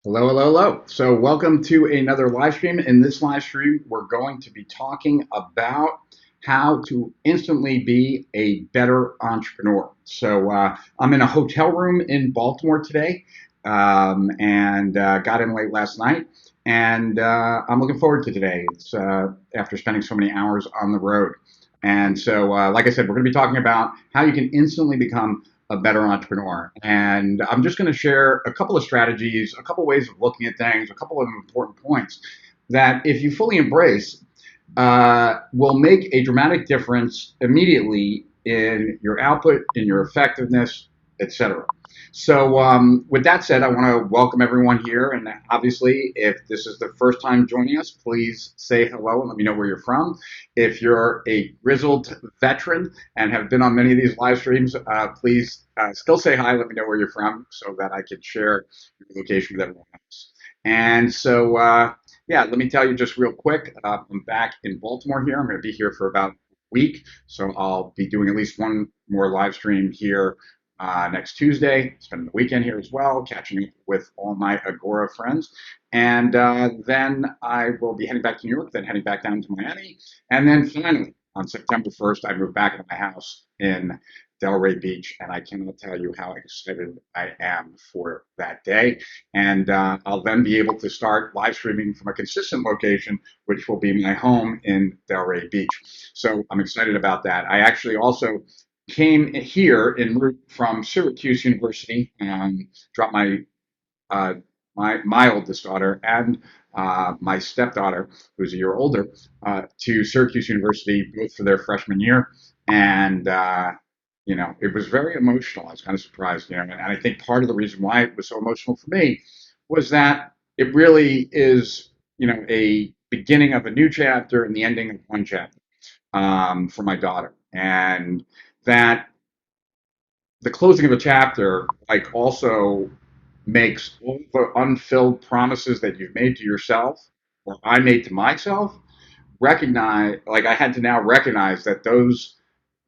Hello, hello, hello. So, welcome to another live stream. In this live stream, we're going to be talking about how to instantly be a better entrepreneur. I'm in a hotel room in Baltimore today and got in late last night. And I'm looking forward to today. It's after spending so many hours on the road. Like I said, we're going to be talking about how you can instantly become a better entrepreneur. And I'm just going to share a couple of strategies, a couple of ways of looking at things, a couple of important points that, if you fully embrace, will make a dramatic difference immediately in your output, in your effectiveness, etc. With that said, I want to welcome everyone here. And obviously, if this is the first time joining us, please say hello and let me know where you're from. If you're a grizzled veteran and have been on many of these live streams, please still say hi. Let me know where you're from so that I can share your location with everyone else. Yeah, let me tell you just real quick. I'm back in Baltimore here. I'm going to be here for about a week. So I'll be doing at least one more live stream here next Tuesday, spending the weekend here as well, catching up with all my Agora friends. And then I will be heading back to New York, then heading back down to Miami. And then finally, on September 1st, I move back into my house in Delray Beach, and I cannot tell you how excited I am for that day. And I'll then be able to start live streaming from a consistent location, which will be my home in Delray Beach. So I'm excited about that. I actually also came here en route from Syracuse University and dropped my oldest daughter and my stepdaughter, who's a year older, to Syracuse University, both for their freshman year. And it was very emotional. I was kind of surprised, and I think part of the reason why it was so emotional for me was that it really is, a beginning of a new chapter and the ending of one chapter for my daughter. And that the closing of a chapter like also makes all the unfilled promises that you've made to yourself or I made to myself recognize, like, I had to now recognize that those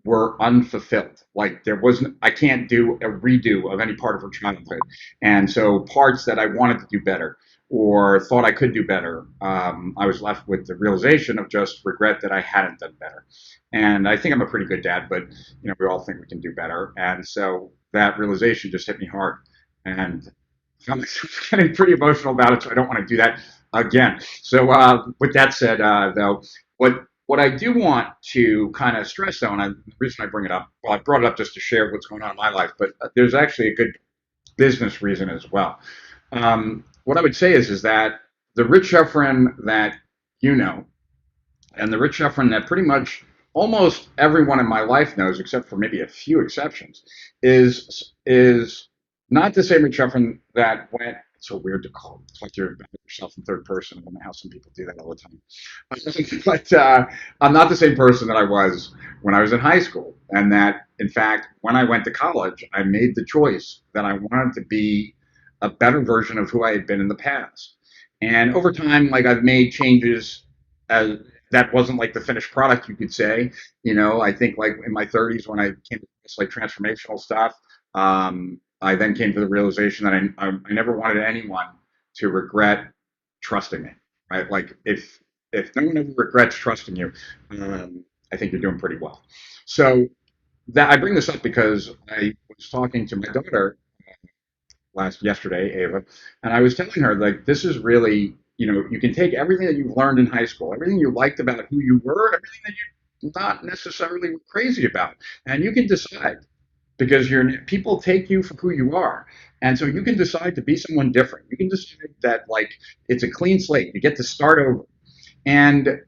were unfulfilled. Like, there wasn't, I can't do a redo of any part of her childhood. And so parts that I wanted to do better or thought I could do better, I was left with the realization of just regret that I hadn't done better. And I think I'm a pretty good dad, but we all think we can do better. And so that realization just hit me hard, and I found myself getting pretty emotional about it. So I don't want to do that again. With that said, though, what I do want to kind of stress, though, and the reason I bring it up, well, I brought it up just to share what's going on in my life, but there's actually a good business reason as well. What I would say is that the Rich Efren that you know, and the Rich Efren that pretty much almost everyone in my life knows, except for maybe a few exceptions, is not the same Rich Efren that went. It's so weird to talk about yourself in third person. I don't know how some people do that all the time. But I'm not the same person that I was when I was in high school. And that, in fact, when I went to college, I made the choice that I wanted to be a better version of who I had been in the past. And over time, like, I've made changes as that wasn't like the finished product, you could say. I think like in my 30s when I came to this like transformational stuff, I then came to the realization that I never wanted anyone to regret trusting me, right? Like, if no one ever regrets trusting you, I think you're doing pretty well. So that I bring this up because I was talking to my daughter yesterday, Ava, and I was telling her, like, this is really, you can take everything that you've learned in high school, everything you liked about who you were, everything that you not necessarily were crazy about, and you can decide, because people take you for who you are. And so you can decide to be someone different. You can decide that, like, it's a clean slate. You get to start over. And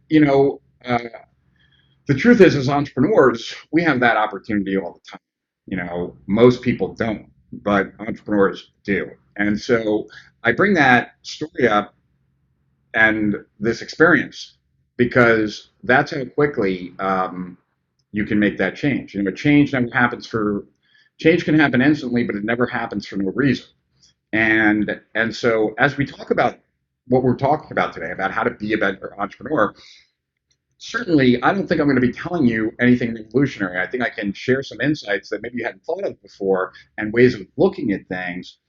the truth is, as entrepreneurs, we have that opportunity all the time. Most people don't, but entrepreneurs do. And so I bring that story up and this experience because that's how quickly you can make that change. Change can happen instantly, but it never happens for no reason. And so as we talk about what we're talking about today, about how to be a better entrepreneur, Certainly, I don't think I'm going to be telling you anything revolutionary. I think I can share some insights that maybe you hadn't thought of before and ways of looking at things,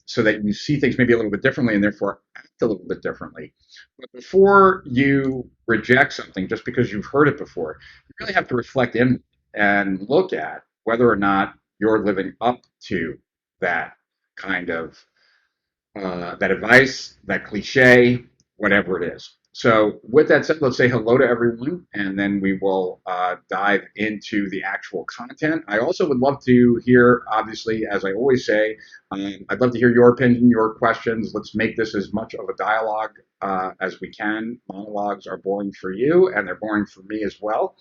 so that you see things maybe a little bit differently and therefore act a little bit differently. But before you reject something just because you've heard it before, you really have to reflect in and look at whether or not you're living up to that kind of that advice, that cliche, whatever it is. So, with that said, let's say hello to everyone, and then we will dive into the actual content. I also would love to hear, obviously, as I always say, I'd love to hear your opinion, your questions. Let's make this as much of a dialogue as we can. Monologues are boring for you, and they're boring for me as well.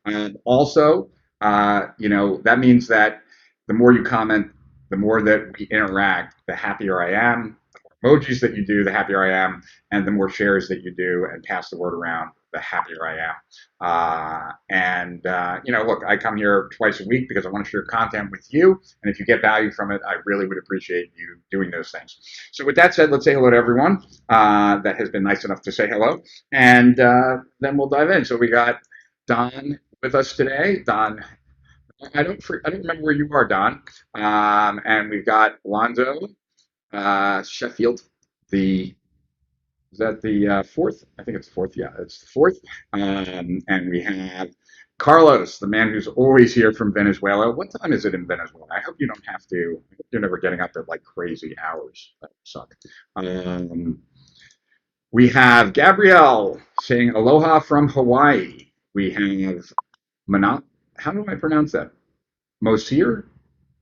And also, that means that the more you comment, the more that we interact, the happier I am. The more emojis that you do, the happier I am. And the more shares that you do and pass the word around, the happier I am. Look, I come here twice a week because I want to share content with you. And if you get value from it, I really would appreciate you doing those things. So, with that said, let's say hello to everyone that has been nice enough to say hello. And then we'll dive in. So, we got Don with us today. Don, I don't remember where you are, Don. And we've got Lonzo Sheffield. The is that the fourth? I think it's the fourth. Yeah, it's the fourth. And we have Carlos, the man who's always here from Venezuela. What time is it in Venezuela? I hope you don't have to. I hope you're never getting up at like crazy hours. That would suck. Um, we have Gabrielle saying aloha from Hawaii. We have Mana. How do I pronounce that? Mosir?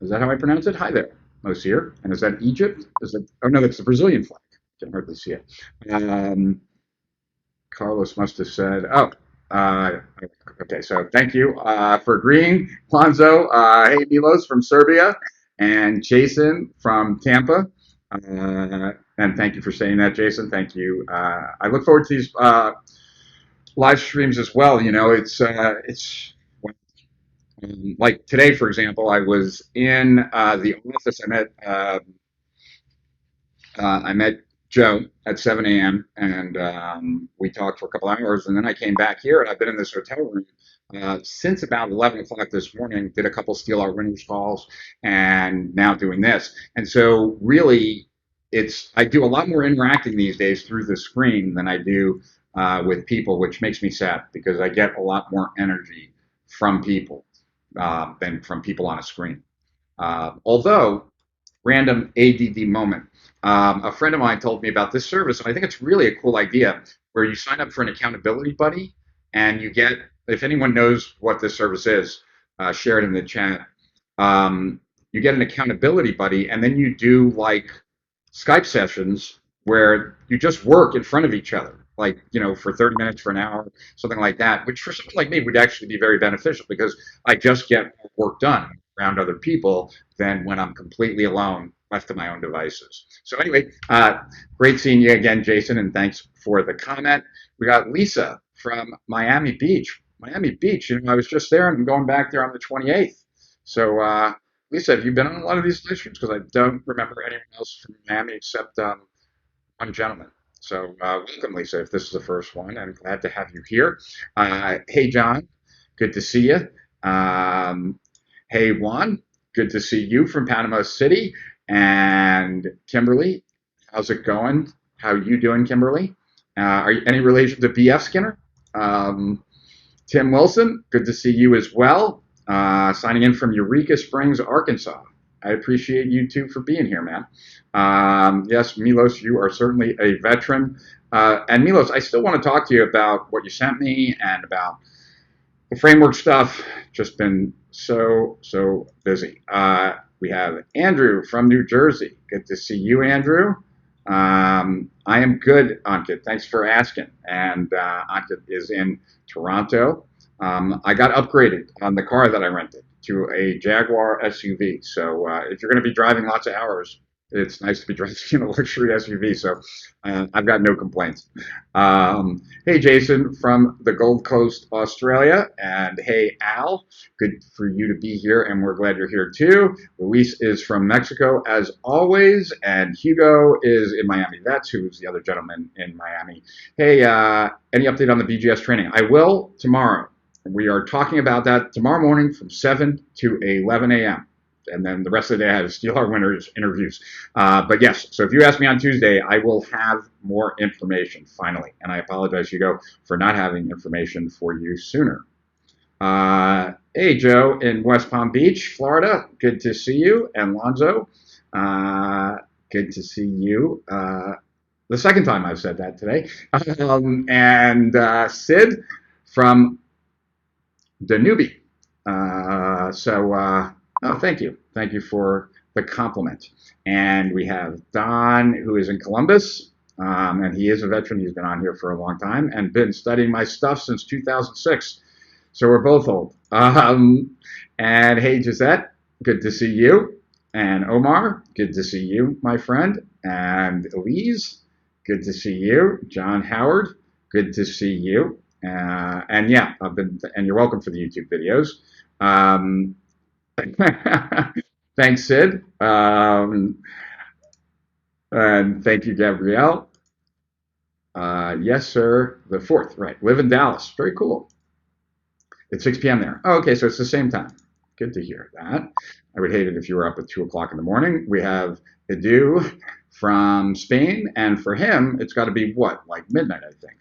Is that how I pronounce it? Hi there, Mosir. And is that Egypt? Is it? Oh no, that's the Brazilian flag. Can hardly see it. Um, Carlos must have said, "Oh, uh, okay." So thank you for agreeing, Lonzo. Hey, Milos from Serbia, and Jason from Tampa. And thank you for saying that, Jason. Thank you. I look forward to these live streams as well. It's like today, for example, I was in the office. I met Joe at 7 a.m. and we talked for a couple hours, and then I came back here, and I've been in this hotel room since about 11 o'clock this morning. Did a couple Steel Our Winners calls, and now doing this. And so, really, I do a lot more interacting these days through the screen than I do with people, which makes me sad because I get a lot more energy from people than from people on a screen. Although, random ADD moment. A friend of mine told me about this service, and I think it's really a cool idea where you sign up for an accountability buddy and you get, if anyone knows what this service is, share it in the chat. You get an accountability buddy, and then you do like Skype sessions where you just work in front of each other, like, for 30 minutes, for an hour, something like that, which for someone like me would actually be very beneficial because I just get work done around other people than when I'm completely alone, left to my own devices. So anyway, great seeing you again, Jason, and thanks for the comment. We got Lisa from Miami Beach. Miami Beach, I was just there and I'm going back there on the 28th. So Lisa, have you been on a lot of these live streams? Because I don't remember anyone else from Miami except one gentleman. So welcome, Lisa, if this is the first one. I'm glad to have you here. Hey, John, good to see you. Hey, Juan, good to see you from Panama City. And Kimberly, how's it going? How are you doing, Kimberly? Are you any relation to BF Skinner? Tim Wilson, good to see you as well. Signing in from Eureka Springs, Arkansas. I appreciate you too for being here, man. Yes, Milos, you are certainly a veteran. And Milos, I still want to talk to you about what you sent me and about the framework stuff. Just been so busy. We have Andrew from New Jersey. Good to see you, Andrew. I am good, Ankit. Thanks for asking. And Ankit is in Toronto. I got upgraded on the car that I rented to a Jaguar SUV. So if you're going to be driving lots of hours, it's nice to be driving in a luxury SUV, so I've got no complaints. Hey, Jason from the Gold Coast, Australia, and hey, Al, good for you to be here, and we're glad you're here too. Luis is from Mexico, as always, and Hugo is in Miami. That's who's the other gentleman in Miami. Hey, any update on the BGS training? I will tomorrow. We are talking about that tomorrow morning from 7 to 11 a.m. And then the rest of the day, I have Steal Our Winners interviews. But yes, so if you ask me on Tuesday, I will have more information finally. And I apologize, Hugo, for not having information for you sooner. Hey, Joe in West Palm Beach, Florida. Good to see you. And Lonzo, good to see you. The second time I've said that today. And Sid from Danube. Oh, thank you. Thank you for the compliment. And we have Don, who is in Columbus, and he is a veteran. He's been on here for a long time and been studying my stuff since 2006. So we're both old. And hey, Gisette, good to see you. And Omar, good to see you, my friend. And Elise, good to see you. John Howard, good to see you. And yeah, and you're welcome for the YouTube videos. Thanks, Sid. And thank you, Gabrielle. Yes, sir. The 4th, right. Live in Dallas. Very cool. It's 6 p.m. there. Oh, okay, so it's the same time. Good to hear that. I would hate it if you were up at 2 o'clock in the morning. We have Edu from Spain, and for him, it's got to be what, like midnight, I think.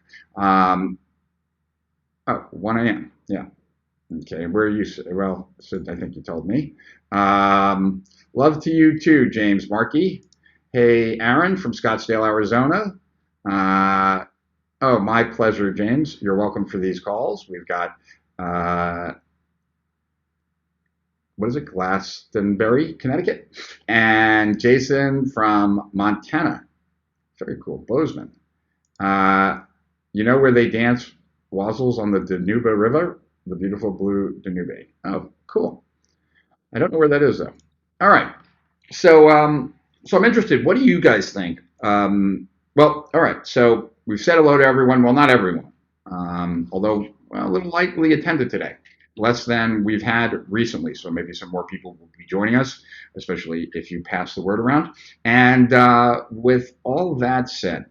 1 a.m. Yeah. Okay, where are you? Well, Sid, I think you told me. Love to you too, James Markey. Hey, Aaron from Scottsdale, Arizona. Oh, my pleasure, James. You're welcome for these calls. We've got, what is it, Glastonbury, Connecticut. And Jason from Montana. Very cool. Bozeman. You know where they dance wazzles on the Danube River? The beautiful blue Danube. Oh, cool. I don't know where that is though. All right. So I'm interested. What do you guys think? Well, all right. So we've said hello to everyone. Well, not everyone. Although well, a little lightly attended today. Less than we've had recently. So maybe some more people will be joining us, especially if you pass the word around. And with all that said,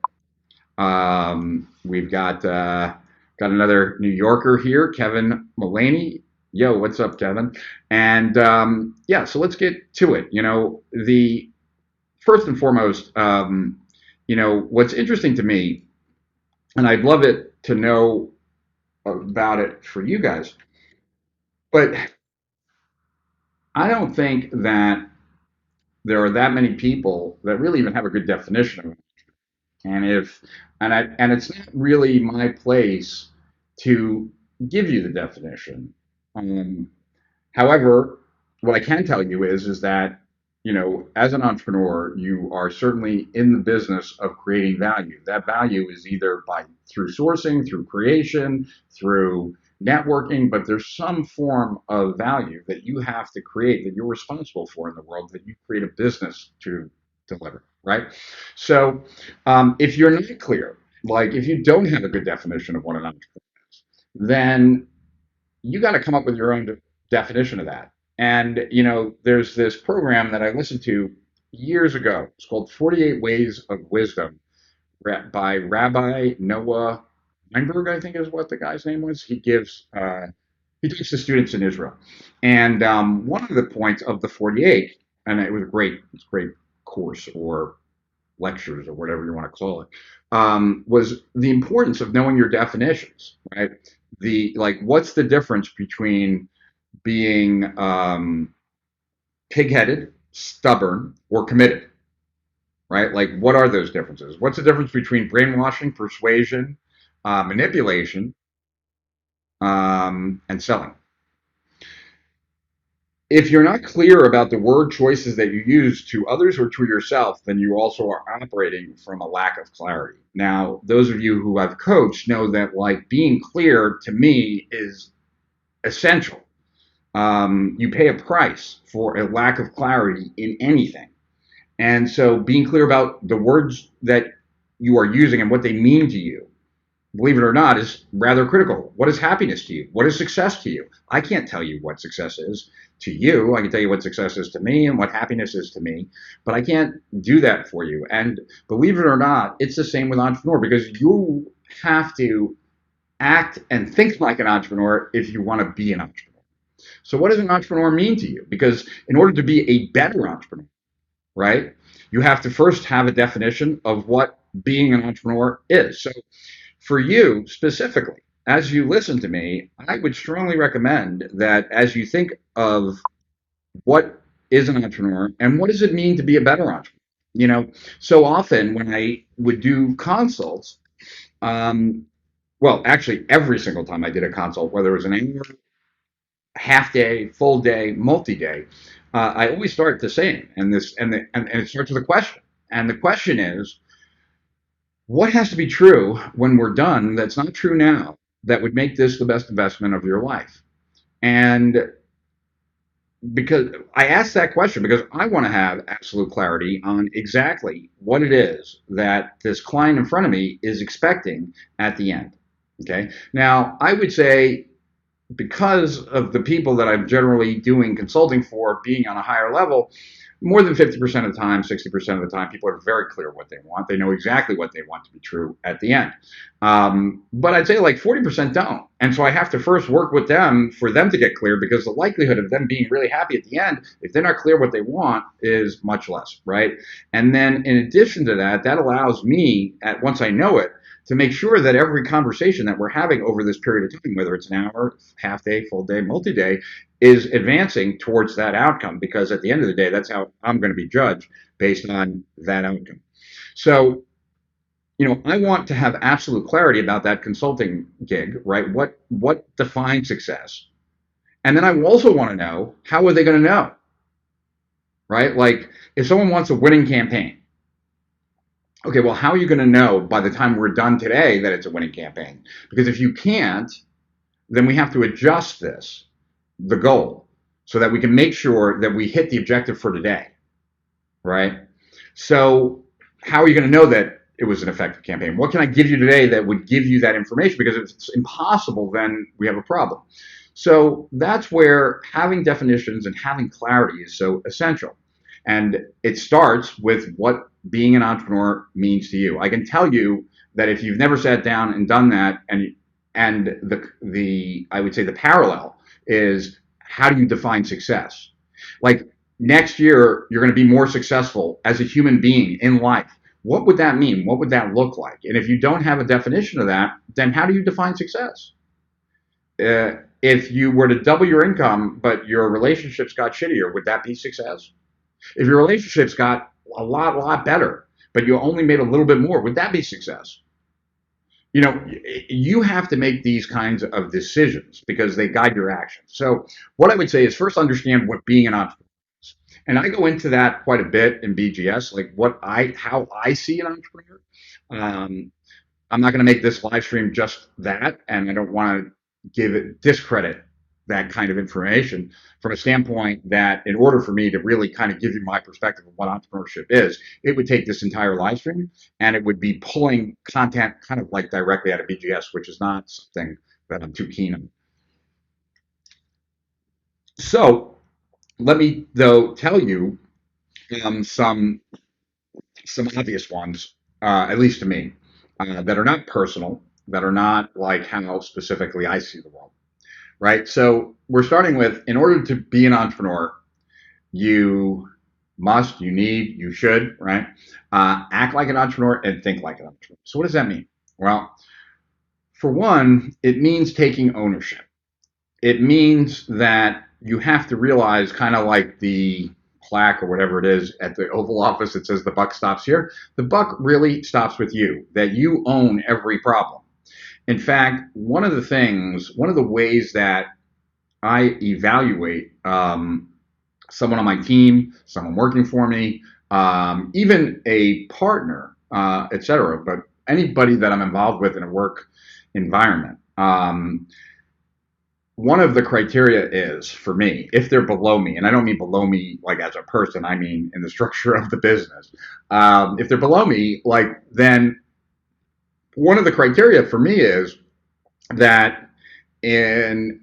we've got another New Yorker here, Kevin Mullaney. Yo, what's up, Kevin? And yeah, so let's get to it. The first and foremost, what's interesting to me, and I'd love it to know about it for you guys, but I don't think that there are that many people that really even have a good definition of it. And it's not really my place to give you the definition. However, what I can tell you is that as an entrepreneur, you are certainly in the business of creating value. That value is either through sourcing, through creation, through networking, but there's some form of value that you have to create that you're responsible for in the world that you create a business to deliver, right? So if you're not clear, like if you don't have a good definition of what an entrepreneur is, then you got to come up with your own definition of that. And there's this program that I listened to years ago. It's called 48 Ways of Wisdom by Rabbi Noah Weinberg, I think is what the guy's name was. He teaches the students in Israel. And one of the points of the 48, and it was a great course or lectures or whatever you want to call it, was the importance of knowing your definitions, right? What's the difference between being pig-headed, stubborn, or committed, right? Like, what are those differences? What's the difference between brainwashing, persuasion, manipulation, and selling? If you're not clear about the word choices that you use to others or to yourself, then you also are operating from a lack of clarity. Now, those of you who I've coached know that being clear to me is essential. You pay a price for a lack of clarity in anything. And so being clear about the words that you are using and what they mean to you, believe it or not, is rather critical. What is happiness to you? What is success to you? I can't tell you what success is to you. I can tell you what success is to me and what happiness is to me, but I can't do that for you. And believe it or not, it's the same with entrepreneur, because you have to act and think like an entrepreneur if you want to be an entrepreneur. So what does an entrepreneur mean to you? Because in order to be a better entrepreneur, right, you have to first have a definition of what being an entrepreneur is. So for you specifically, as you listen to me, I would strongly recommend that as you think of what is an entrepreneur and what does it mean to be a better entrepreneur. You know, so often when I would do consults, um, well, actually, every single time I did a consult, whether it was an hour, half day, full day, multi day, I always start the same, and it starts with a question, and the question is, what has to be true when we're done that's not true now that would make this the best investment of your life? And because I asked that question because I want to have absolute clarity on exactly what it is that this client in front of me is expecting at the end. Okay. Now, I would say because of the people that I'm generally doing consulting for being on a higher level, more than 50% of the time, 60% of the time, people are very clear what they want. They know exactly what they want to be true at the end. But I'd say like 40% don't. And so I have to first work with them for them to get clear, because the likelihood of them being really happy at the end, if they're not clear what they want, is much less, right? And then in addition to that, that allows me, once I know it, to make sure that every conversation that we're having over this period of time, whether it's an hour, half day, full day, multi-day, is advancing towards that outcome, because at the end of the day, that's how I'm going to be judged, based on that outcome. So, I want to have absolute clarity about that consulting gig, right? What defines success? And then I also want to know, how are they going to know, right? Like, if someone wants a winning campaign, okay, well, how are you going to know by the time we're done today that it's a winning campaign? Because if you can't, then we have to adjust the goal, so that we can make sure that we hit the objective for today, right? So how are you going to know that it was an effective campaign? What can I give you today that would give you that information? Because if it's impossible, then we have a problem. So that's where having definitions and having clarity is so essential. And it starts with what being an entrepreneur means to you. I can tell you that if you've never sat down and done that, and the I would say the parallel is, how do you define success? Like, next year, you're going to be more successful as a human being in life. What would that mean? What would that look like? And if you don't have a definition of that, then how do you define success? If you were to double your income, but your relationships got shittier, would that be success? If your relationships got a lot better, but you only made a little bit more, would that be success? You have to make these kinds of decisions because they guide your actions. So what I would say is, first understand what being an entrepreneur is. And I go into that quite a bit in BGS, like how I see an entrepreneur. Um, I'm not going to make this live stream just that, and I don't want to discredit that kind of information from a standpoint that, in order for me to really kind of give you my perspective of what entrepreneurship is, it would take this entire live stream, and it would be pulling content kind of like directly out of BGS, which is not something that I'm too keen on. So let me, though, tell you some obvious ones, at least to me, that are not personal, that are not like how specifically I see the world, right? So we're starting with, in order to be an entrepreneur, you must, you need, you should, right? Act like an entrepreneur and think like an entrepreneur. So what does that mean? Well, for one, it means taking ownership. It means that you have to realize, kind of like the plaque or whatever it is at the Oval Office that says the buck stops here. The buck really stops with you, that you own every problem. In fact, one of the ways that I evaluate someone on my team, someone working for me, even a partner, etc., but anybody that I'm involved with in a work environment. one of the criteria is for me, if they're below me, and I don't mean below me like as a person, I mean in the structure of the business. If they're below me, like then one of the criteria for me is that in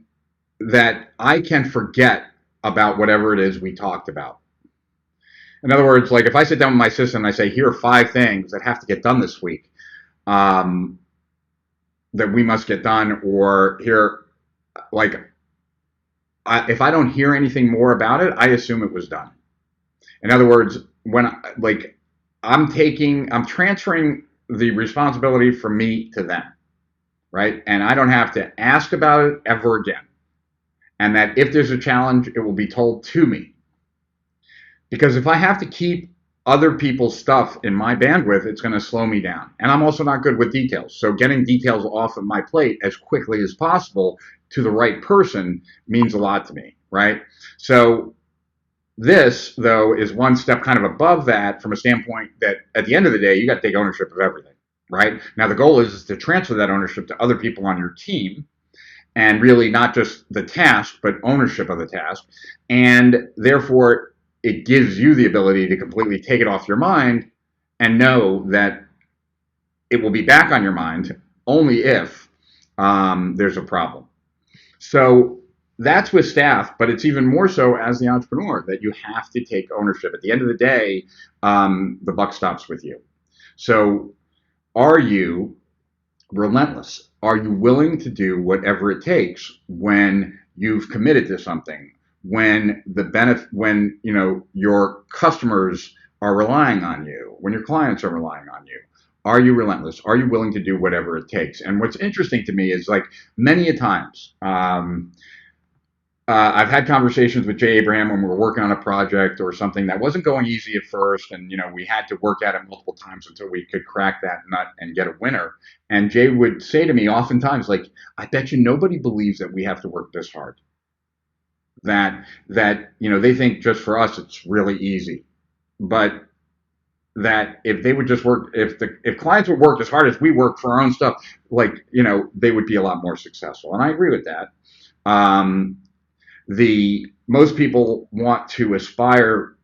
that I can forget about whatever it is we talked about. In other words, like if I sit down with my assistant and I say, here are 5 things that have to get done this week, um, that we must get done, or here, like if I don't hear anything more about it, I assume it was done. In other words, when like I'm transferring the responsibility from me to them, right? And I don't have to ask about it ever again. And that if there's a challenge, it will be told to me. Because if I have to keep other people's stuff in my bandwidth, it's going to slow me down. And I'm also not good with details. So getting details off of my plate as quickly as possible to the right person means a lot to me, right? So this, though, is one step kind of above that from a standpoint that at the end of the day, you got to take ownership of everything, right? Now, the goal is to transfer that ownership to other people on your team and really not just the task, but ownership of the task. And therefore, it gives you the ability to completely take it off your mind and know that it will be back on your mind only if there's a problem. So that's with staff, but it's even more so as the entrepreneur that you have to take ownership. At the end of the day, the buck stops with you. So are you relentless? Are you willing to do whatever it takes when you've committed to something? When your customers are relying on you, when your clients are relying on you, are you relentless? Are you willing to do whatever it takes? And what's interesting to me is like many a times, I've had conversations with Jay Abraham when we were working on a project or something that wasn't going easy at first, and we had to work at it multiple times until we could crack that nut and get a winner. And Jay would say to me oftentimes, like, "I bet you nobody believes that we have to work this hard. That they think just for us it's really easy, but that if they would just work, if clients would work as hard as we work for our own stuff, like they would be a lot more successful." And I agree with that. Um, the Most people want to aspire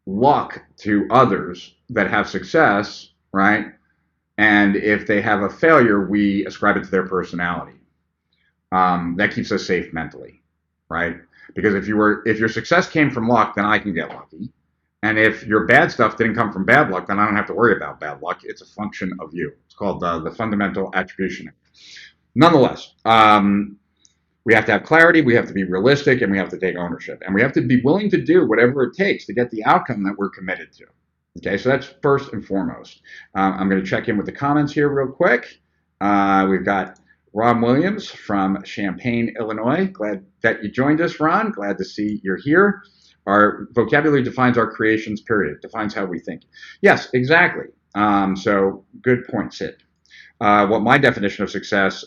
luck to others that have success, right? And if they have a failure, we ascribe it to their personality. That keeps us safe mentally, right? Because if your success came from luck, then I can get lucky. And if your bad stuff didn't come from bad luck, then I don't have to worry about bad luck. It's a function of you. It's called the fundamental attribution. Nonetheless, we have to have clarity, we have to be realistic, and we have to take ownership. And we have to be willing to do whatever it takes to get the outcome that we're committed to. Okay, so that's first and foremost. I'm going to check in with the comments here real quick. We've got Ron Williams from Champaign, Illinois. Glad that you joined us, Ron. Glad to see you're here. Our vocabulary defines our creations, period. Defines how we think. Yes, exactly. So good point, Sid. What my definition of success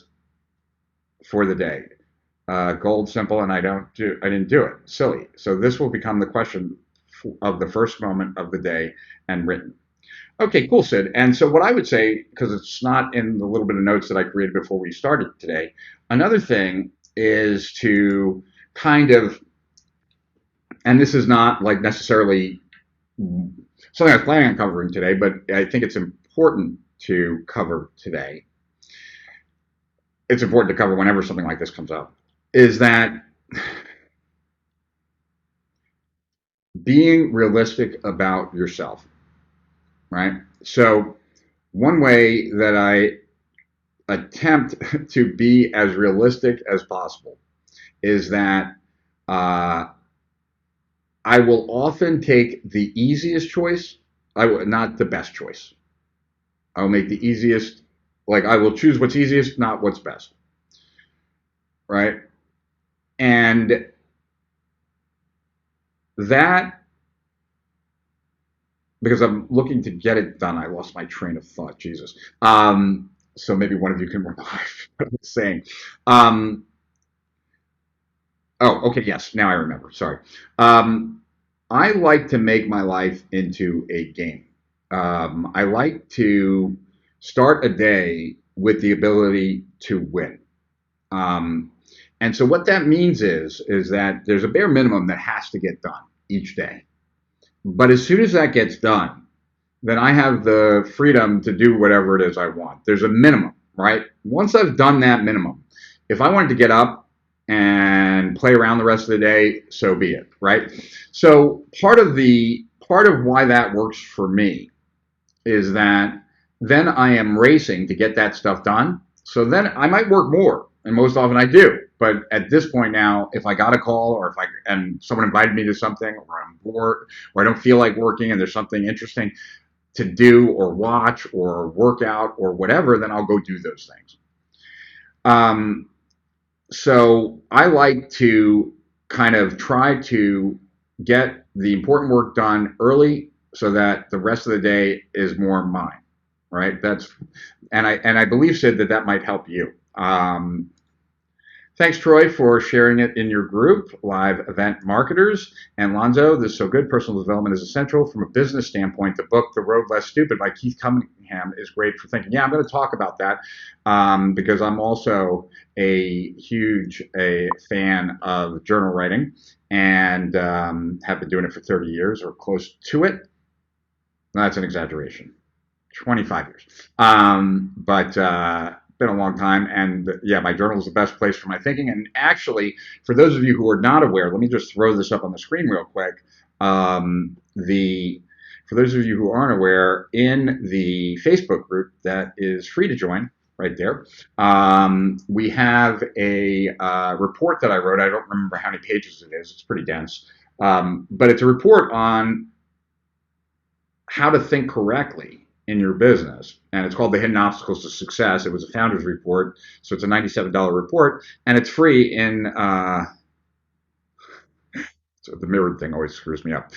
for the day. Gold, simple, and I didn't do it. Silly. So this will become the question of the first moment of the day and written. Okay, cool, Sid. And so what I would say, because it's not in the little bit of notes that I created before we started today, another thing is to kind of, and this is not like necessarily something I was planning on covering today, but I think it's important to cover today. It's important to cover whenever something like this comes up, is that being realistic about yourself, right? So one way that I attempt to be as realistic as possible is that I will often take the easiest choice, not the best choice. I'll make the easiest, like I will choose what's easiest, not what's best, right? And that, because I'm looking to get it done, I lost my train of thought, Jesus. So maybe one of you can revive what I was saying. Oh, okay, yes, now I remember. Sorry. I like to make my life into a game. I like to start a day with the ability to win. Um, And so what that means is that there's a bare minimum that has to get done each day. But as soon as that gets done, then I have the freedom to do whatever it is I want. There's a minimum, right? Once I've done that minimum, if I wanted to get up and play around the rest of the day, so be it, right? So part of why that works for me is that then I am racing to get that stuff done. So then I might work more, and most often I do. But at this point now, if I got a call or if I and someone invited me to something, or I'm bored, or I don't feel like working, and there's something interesting to do or watch or work out or whatever, then I'll go do those things. Um, so I like to kind of try to get the important work done early so that the rest of the day is more mine, right? And I believe, Sid, that that might help you. Thanks, Troy, for sharing it in your group, Live Event Marketers. And Lonzo, this is so good. Personal development is essential. From a business standpoint, the book, The Road Less Stupid by Keith Cunningham, is great for thinking. Yeah, I'm going to talk about that because I'm also a huge fan of journal writing and have been doing it for 30 years or close to it. That's an exaggeration. 25 years. But been a long time. And yeah, my journal is the best place for my thinking. And actually, for those of you who are not aware, let me just throw this up on the screen real quick. For those of you who aren't aware, in the Facebook group that is free to join, right there, we have a report that I wrote. I don't remember how many pages it is. It's pretty dense. But it's a report on how to think correctly in your business. And it's called The Hidden Obstacles to Success. It was a founder's report. So it's a $97 report. And it's free in, so the mirrored thing always screws me up.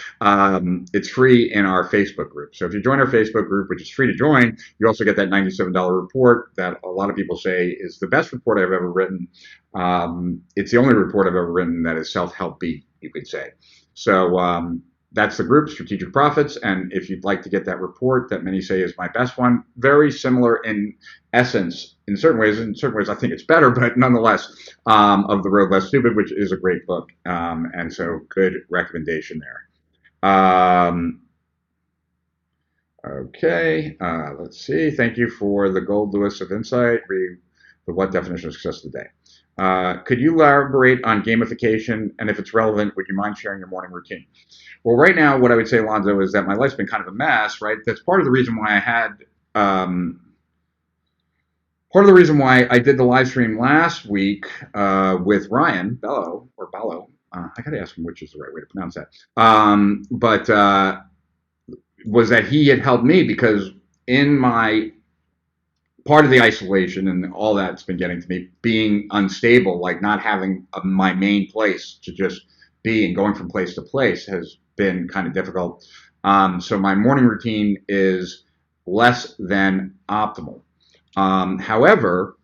It's free in our Facebook group. So if you join our Facebook group, which is free to join, you also get that $97 report that a lot of people say is the best report I've ever written. It's the only report I've ever written that is self-help beat, you could say. So that's the group, Strategic Profits. And if you'd like to get that report that many say is my best one, very similar in essence, in certain ways I think it's better, but nonetheless, of The Road Less Stupid, which is a great book. And so good recommendation there. Okay, let's see. Thank you for the gold Lewis of insight. Read the what definition of success today. Could you elaborate on gamification? And if it's relevant, would you mind sharing your morning routine? Well, right now, what I would say, Lonzo, is that my life's been kind of a mess, right? That's part of the reason why I had, part of the reason why I did the live stream last week with Ryan Bello, or Ballo. I got to ask him which is the right way to pronounce that. But was that he had helped me because in my part of the isolation and all that's been getting to me, being unstable, like not having my main place to just be and going from place to place has been kind of difficult. So my morning routine is less than optimal. However,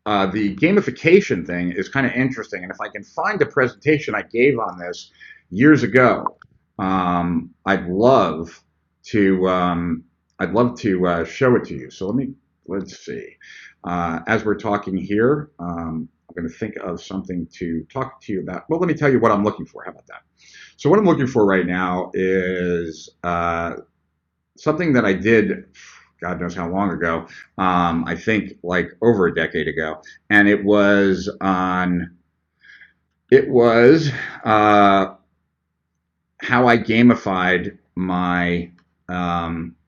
the gamification thing is kind of interesting. And if I can find a presentation I gave on this years ago, I'd love to show it to you. So let's see. As we're talking here, I'm going to think of something to talk to you about. Well, let me tell you what I'm looking for. How about that? So what I'm looking for right now is something that I did, God knows how long ago. I think like over a decade ago, and it was how I gamified my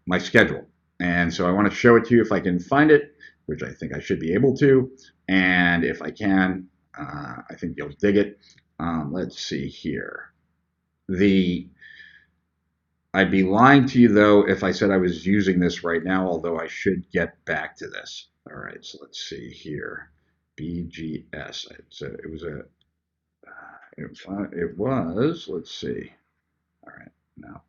my schedule. And so I want to show it to you if I can find it, which I think I should be able to. And if I can, I think you'll dig it. Let's see here. I'd be lying to you, though, if I said I was using this right now, although I should get back to this. All right, so let's see here. BGS. It was, let's see. All right, now.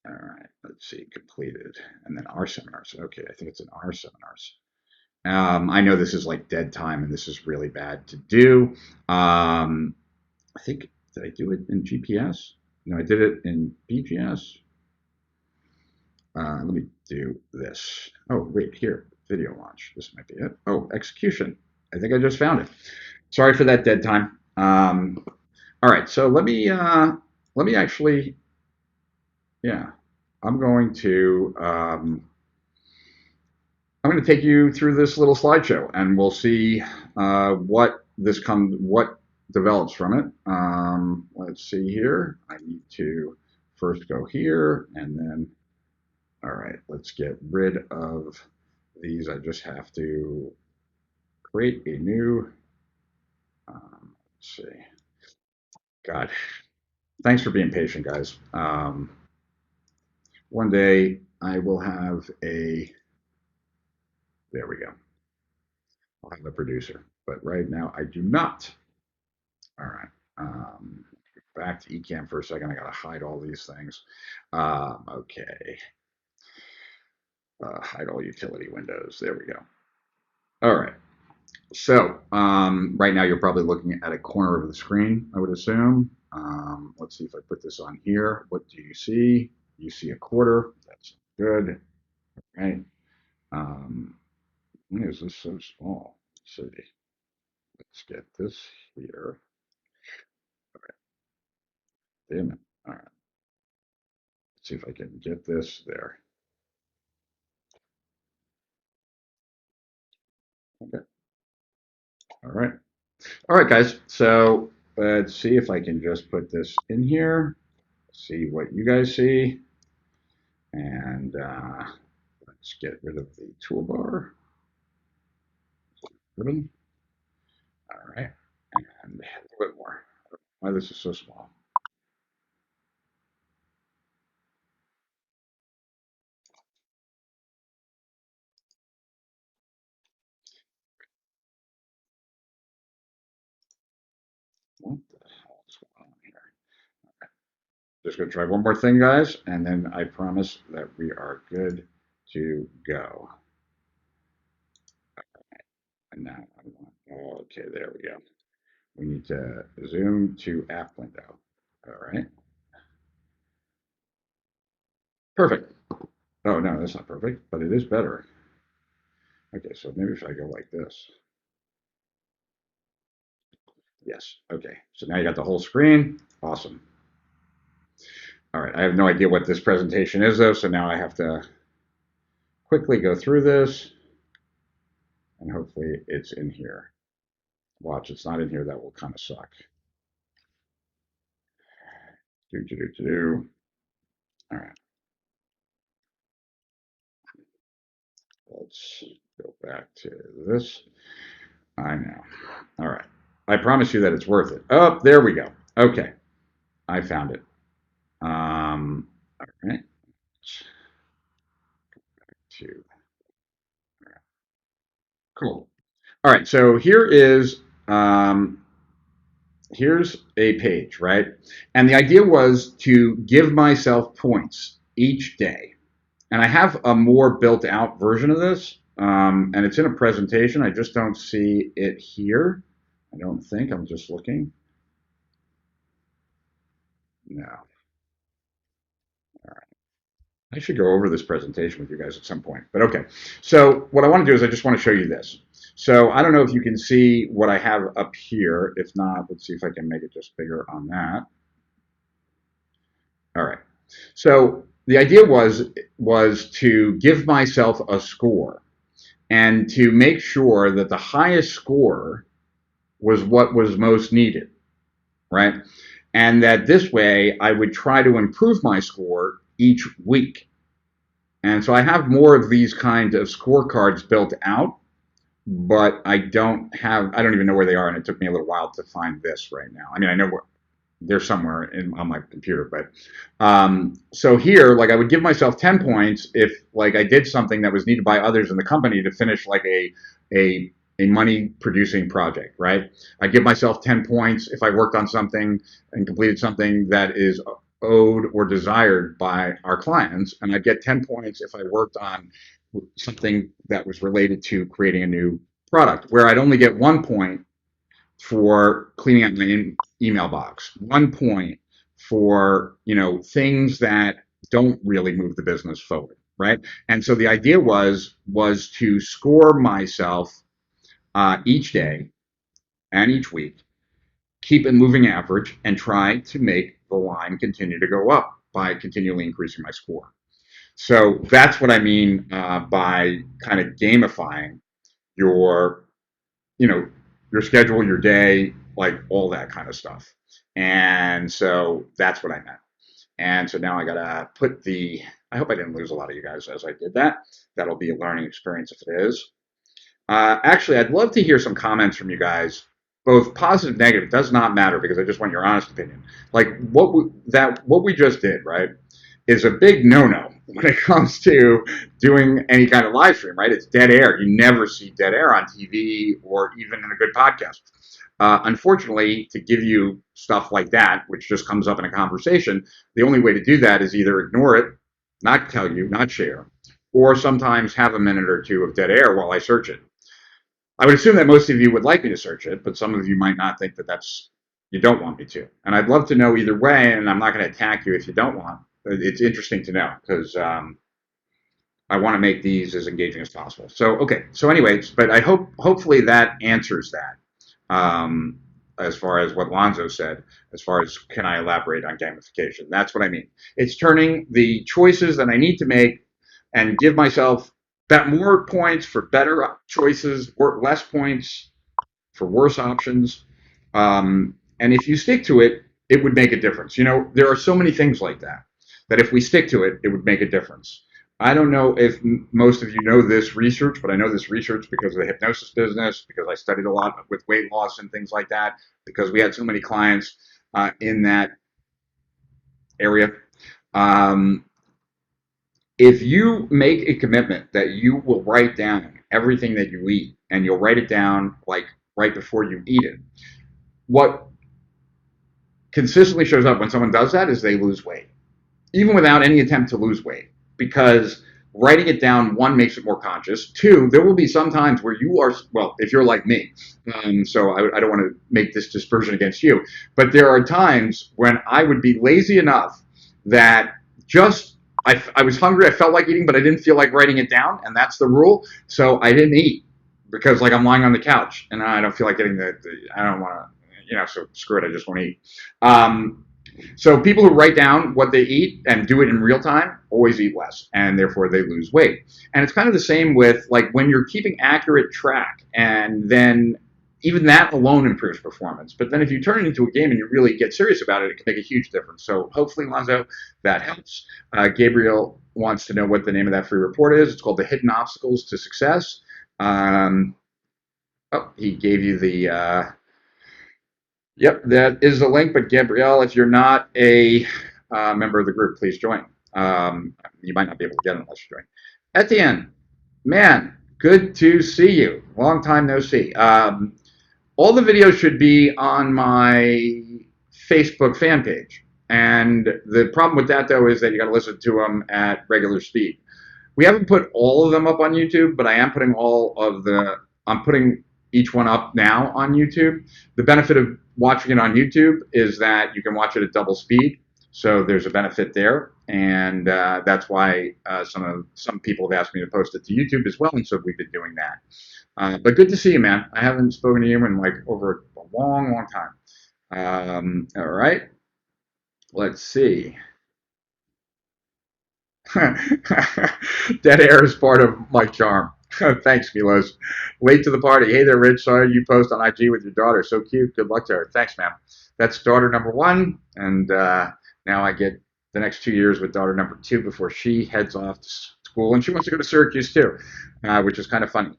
All right, let's see, completed. And then our seminars. Okay, I think it's in our seminars. I know this is like dead time and this is really bad to do. I think, did I do it in GPS? No, I did it in BGS. Let me do this. Oh, wait, here, video launch. This might be it. Oh, execution. I think I just found it. Sorry for that dead time. All right, so let me actually, yeah, I'm going to I'm going to take you through this little slideshow, and we'll see what develops from it. Let's see here. I need to first go here, and then all right. Let's get rid of these. I just have to create a new. Let's see. God, thanks for being patient, guys. One day I will have a. There we go. I'll have a producer, but right now I do not. All right. Back to Ecamm for a second. I got to hide all these things. Okay. Hide all utility windows. There we go. All right. So right now you're probably looking at a corner of the screen, I would assume. Let's see if I put this on here. What do you see? You see a quarter. That's good. Right. Why is this so small? Let's see. Let's get this here. All right. Damn it. All right. Let's see if I can get this there. Okay. All right. All right, guys. So let's see if I can just put this in here. See what you guys see. And let's get rid of the toolbar. Ribbon. All right. And a little bit more. Why this is so small. What the hell is going on here? Just going to try one more thing, guys, and then I promise that we are good to go. And now I want, okay, there we go. We need to zoom to app window. All right. Perfect. Oh, no, that's not perfect, but it is better. Okay, so maybe if I go like this. Yes. Okay. So now you got the whole screen. Awesome. All right. I have no idea what this presentation is, though, so now I have to quickly go through this, and hopefully it's in here. Watch, it's not in here. That will kind of suck. All right. Let's go back to this. I know. All right. I promise you that it's worth it. Oh, there we go. Okay. I found it. All right. Two. All right. Cool. All right. So here is here's a page, right? And the idea was to give myself points each day. And I have a more built out version of this, and it's in a presentation. I just don't see it here. I don't think. I'm just looking. No. All right. I should go over this presentation with you guys at some point. But okay. So what I want to do is I just want to show you this. So I don't know if you can see what I have up here. If not, let's see if I can make it just bigger on that. All right. So the idea was to give myself a score and to make sure that the highest score was what was most needed, right? And that this way I would try to improve my score each week. And so I have more of these kinds of scorecards built out, but I don't even know where they are. And it took me a little while to find this right now. I mean, I know where they're somewhere on my computer, but so here, like I would give myself 10 points if like I did something that was needed by others in the company to finish like a money producing project, right? I give myself 10 points if I worked on something and completed something that is owed or desired by our clients, and I get 10 points if I worked on something that was related to creating a new product, where I'd only get 1 point for cleaning out my email box, 1 point for things that don't really move the business forward, right? And so the idea was to score myself each day and each week, keep a moving average, and try to make the line continue to go up by continually increasing my score. So that's what I mean by kind of gamifying your, you know, your schedule, your day, like all that kind of stuff. And so that's what I meant. And so now I gotta put the. I hope I didn't lose a lot of you guys as I did that. That'll be a learning experience if it is. Actually, I'd love to hear some comments from you guys, both positive, negative. It does not matter because I just want your honest opinion. Like what we just did, right, is a big no-no when it comes to doing any kind of live stream. Right, it's dead air. You never see dead air on TV or even in a good podcast. Unfortunately, to give you stuff like that, which just comes up in a conversation, the only way to do that is either ignore it, not tell you, not share, or sometimes have a minute or two of dead air while I search it. I would assume that most of you would like me to search it, but some of you might not think that you don't want me to. And I'd love to know either way, and I'm not going to attack you if you don't want. It's interesting to know because I want to make these as engaging as possible. So, okay. So anyways, but hopefully that answers that. As far as what Lonzo said, as far as can I elaborate on gamification? That's what I mean. It's turning the choices that I need to make and give myself that more points for better choices, or less points for worse options. And if you stick to it, it would make a difference. There are so many things like that, that if we stick to it, it would make a difference. I don't know if most of you know this research, but I know this research because of the hypnosis business, because I studied a lot with weight loss and things like that, because we had so many clients in that area. If you make a commitment that you will write down everything that you eat, and you'll write it down like right before you eat it, what consistently shows up when someone does that is they lose weight, even without any attempt to lose weight, because writing it down, one, makes it more conscious. Two, there will be some times where you are, well, if you're like me, so I don't want to make this dispersion against you, but there are times when I would be lazy enough that I was hungry, I felt like eating, but I didn't feel like writing it down, and that's the rule. So I didn't eat because, like, I'm lying on the couch and I don't feel like getting I don't want to, so screw it, I just want to eat. So people who write down what they eat and do it in real time always eat less, and therefore they lose weight. And it's kind of the same with, like, when you're keeping accurate track, and then even that alone improves performance. But then if you turn it into a game and you really get serious about it, it can make a huge difference. So hopefully, Lonzo, that helps. Gabriel wants to know what the name of that free report is. It's called The Hidden Obstacles to Success. He gave you the... Yep, that is the link. But Gabrielle, if you're not a member of the group, please join. You might not be able to get it unless you join. Etienne, man, good to see you. Long time no see. All the videos should be on my Facebook fan page. And the problem with that, though, is that you got to listen to them at regular speed. We haven't put all of them up on YouTube, but I am putting I'm putting each one up now on YouTube. The benefit of watching it on YouTube is that you can watch it at double speed. So there's a benefit there. And that's why some people have asked me to post it to YouTube as well. And so we've been doing that. But good to see you, man. I haven't spoken to you in like over a long, long time. All right. Let's see. Dead air is part of my charm. Thanks, Milos. Late to the party. Hey there, Rich. Saw you post on IG with your daughter. So cute. Good luck to her. Thanks, man. That's daughter number one. And now I get the next 2 years with daughter number two before she heads off to school. And she wants to go to Syracuse too, which is kind of funny.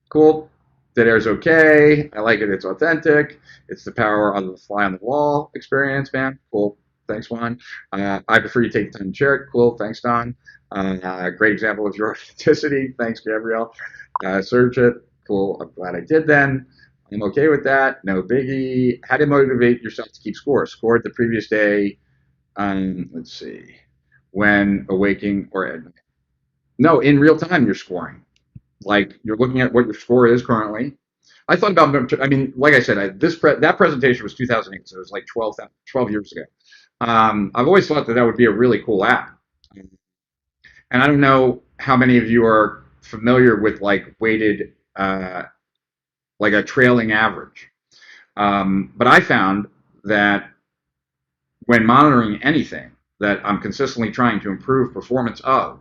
Cool. Dead air's okay. I like it. It's authentic. It's the power of the fly on the wall experience, man. Cool. Thanks, Juan. I prefer you take the time to share it. Cool. Thanks, Don. Great example of your authenticity. Thanks, Gabrielle. Search it. Cool. I'm glad I did then. I'm okay with that. No biggie. How to motivate yourself to keep score? Scored the previous day. Let's see. When awaking or at night. No, in real time you're scoring. Like, you're looking at what your score is currently. I thought about, I mean, like I said, that presentation was 2008, so it was like 12 years ago. I've always thought that would be a really cool app. And I don't know how many of you are familiar with like weighted uh, like a trailing average. But I found that when monitoring anything that I'm consistently trying to improve performance of,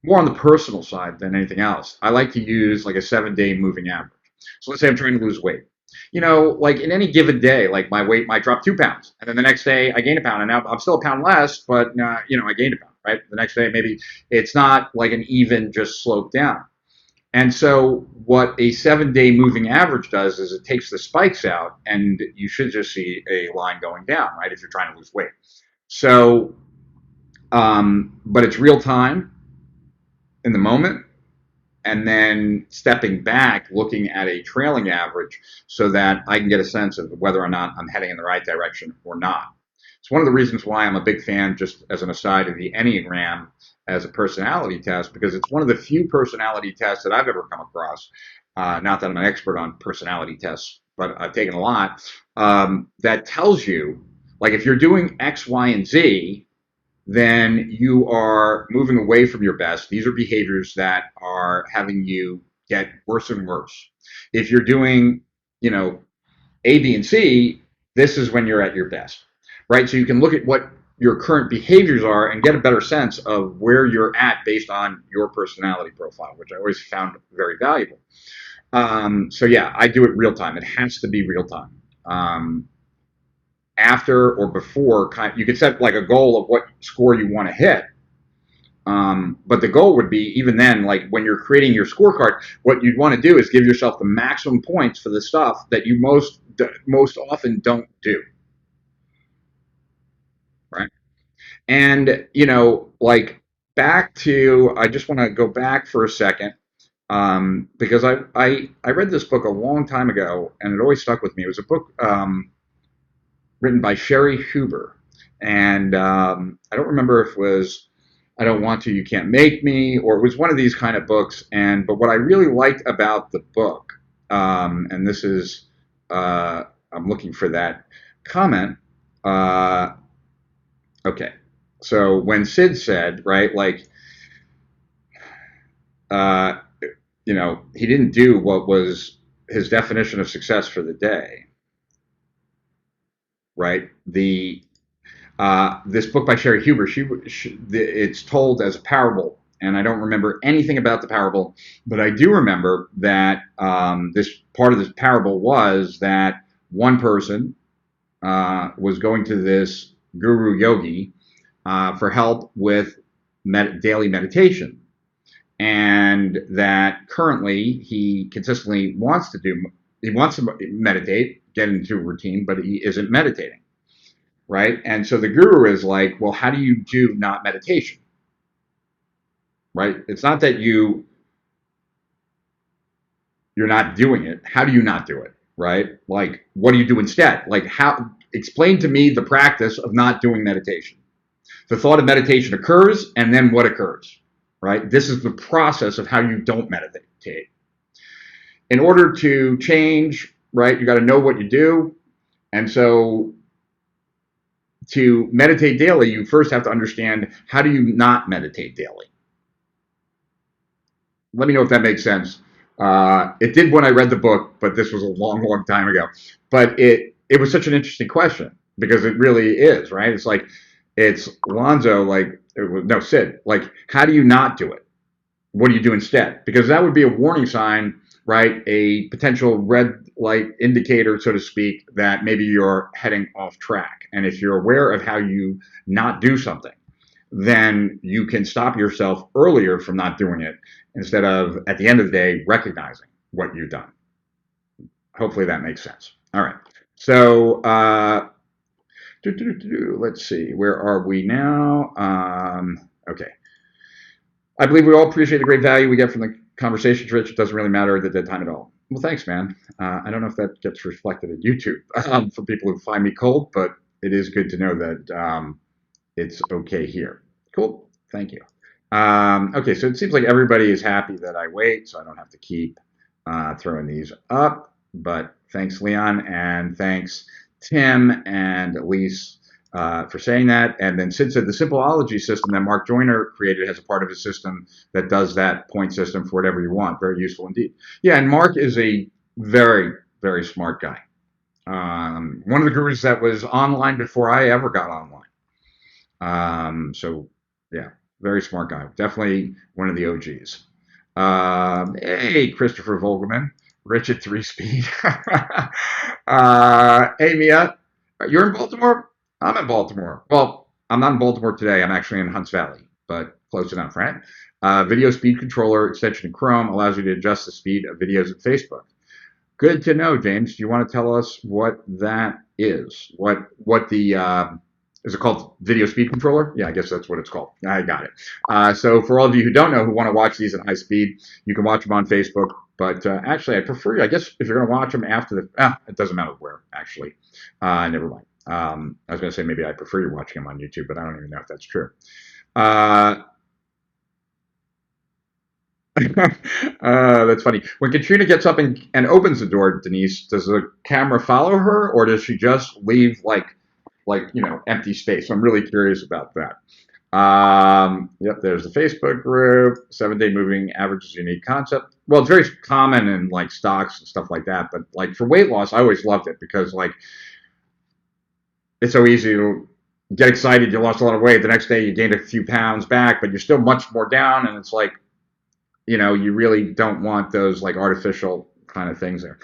more on the personal side than anything else, I like to use like a 7 day moving average. So let's say I'm trying to lose weight. Like in any given day, like my weight might drop 2 pounds, and then the next day I gain a pound, and now I'm still a pound less, but I gained a pound, right? The next day maybe it's not like an even just slope down. And so what a 7 day moving average does is it takes the spikes out, and you should just see a line going down, right? If you're trying to lose weight. So, but it's real time in the moment, and then stepping back, looking at a trailing average so that I can get a sense of whether or not I'm heading in the right direction or not. It's one of the reasons why I'm a big fan, just as an aside, of the Enneagram as a personality test, because it's one of the few personality tests that I've ever come across. Not that I'm an expert on personality tests, but I've taken a lot, that tells you, like, if you're doing X, Y, and Z, then you are moving away from your best. These are behaviors that are having you get worse and worse. If you're doing, you know, A, B, and C, this is when you're at your best, right? So you can look at what your current behaviors are and get a better sense of where you're at based on your personality profile, which I always found very valuable. So yeah, I do it real time. It has to be real time. After or before, you could set like a goal of what score you want to hit. But the goal would be, even then, like when you're creating your scorecard, what you'd want to do is give yourself the maximum points for the stuff that you most often don't do, right? And like back to, I just want to go back for a second, because I read this book a long time ago, and it always stuck with me. It was a book written by Sherry Huber, and I don't remember if it was "I Don't Want to, You Can't Make Me," or it was one of these kind of books. But what I really liked about the book, and this is I'm looking for that comment. Uh, okay, so when Sid said, right, like, uh, he didn't do what was his definition of success for the day, right? This book by Sherry Huber, it's told as a parable, and I don't remember anything about the parable, but I do remember that this part of this parable was that one person was going to this guru yogi for help with daily meditation, and that currently he wants to meditate, get into a routine, but he isn't meditating, right? And so the guru is like, well, how do you do not meditation, right? It's not that you're not doing it. How do you not do it, right? Like, what do you do instead? Like, how? Explain to me the practice of not doing meditation. The thought of meditation occurs, and then what occurs, right? This is the process of how you don't meditate. In order to change, right, you got to know what you do, and so to meditate daily, you first have to understand, how do you not meditate daily. Let me know if that makes sense. It did when I read the book, but this was a long, long time ago. But it was such an interesting question, because it really is, right? It's like, it's Lonzo, like, no, Sid, like, how do you not do it? What do you do instead? Because that would be a warning sign, right? A potential red light indicator, so to speak, that maybe you're heading off track. And if you're aware of how you not do something, then you can stop yourself earlier from not doing it, instead of at the end of the day recognizing what you've done. Hopefully that makes sense. All right. So let's see. Where are we now? Okay. I believe we all appreciate the great value we get from the conversations, Rich. It doesn't really matter at the dead time at all. Well, thanks, man. I don't know if that gets reflected at YouTube for people who find me cold, but it is good to know that it's okay here. Cool. Thank you. Okay, so it seems like everybody is happy that I wait, so I don't have to keep throwing these up. But thanks, Leon, and thanks, Tim and Elise. for saying that. And then Sid said the Simpleology system that Mark Joyner created has a part of his system that does that point system for whatever you want. Very useful indeed. Yeah, and Mark is a very, very smart guy. One of the gurus that was online before I ever got online. So yeah, very smart guy. Definitely one of the OGs. Hey, Christopher Vogelman, Rich at 3 speed. Hey, Mia, you're in Baltimore? I'm in Baltimore. Well, I'm not in Baltimore today. I'm actually in Hunts Valley, but close enough, right? Video speed controller extension in Chrome allows you to adjust the speed of videos in Facebook. Good to know, James. Do you want to tell us what that is? What the is it called? Video speed controller? Yeah, I guess that's what it's called. I got it. So for all of you who don't know, who want to watch these at high speed, you can watch them on Facebook. But actually, I prefer. I guess if you're going to watch them after it doesn't matter where. Actually, never mind. I was going to say maybe I prefer you watching them on YouTube, but I don't even know if that's true. That's funny. When Katrina gets up and opens the door, Denise, does the camera follow her, or does she just leave empty space? So I'm really curious about that. Yep, there's the Facebook group. 7-day moving average is a unique concept. Well, it's very common in like stocks and stuff like that. But like for weight loss, I always loved it because like it's so easy to get excited. You lost a lot of weight. The next day you gained a few pounds back, but you're still much more down. And it's like, you really don't want those like artificial kind of things there.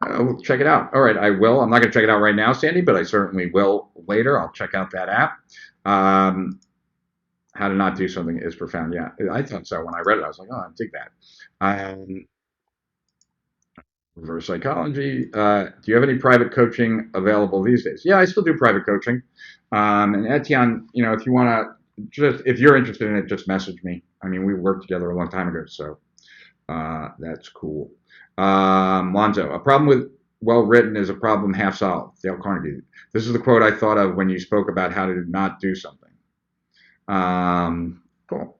We'll check it out. All right, I will. I'm not going to check it out right now, Sandy, but I certainly will later. I'll check out that app. How to not do something is profound. Yeah, I thought so. When I read it, I was like, oh, I dig that. Reverse psychology. Do you have any private coaching available these days? Yeah, I still do private coaching. And Etienne, if you want to, if you're interested in it, just message me. I mean, we worked together a long time ago, so that's cool. Lonzo, a problem with well written is a problem half solved. Dale Carnegie. This is the quote I thought of when you spoke about how to not do something. Cool.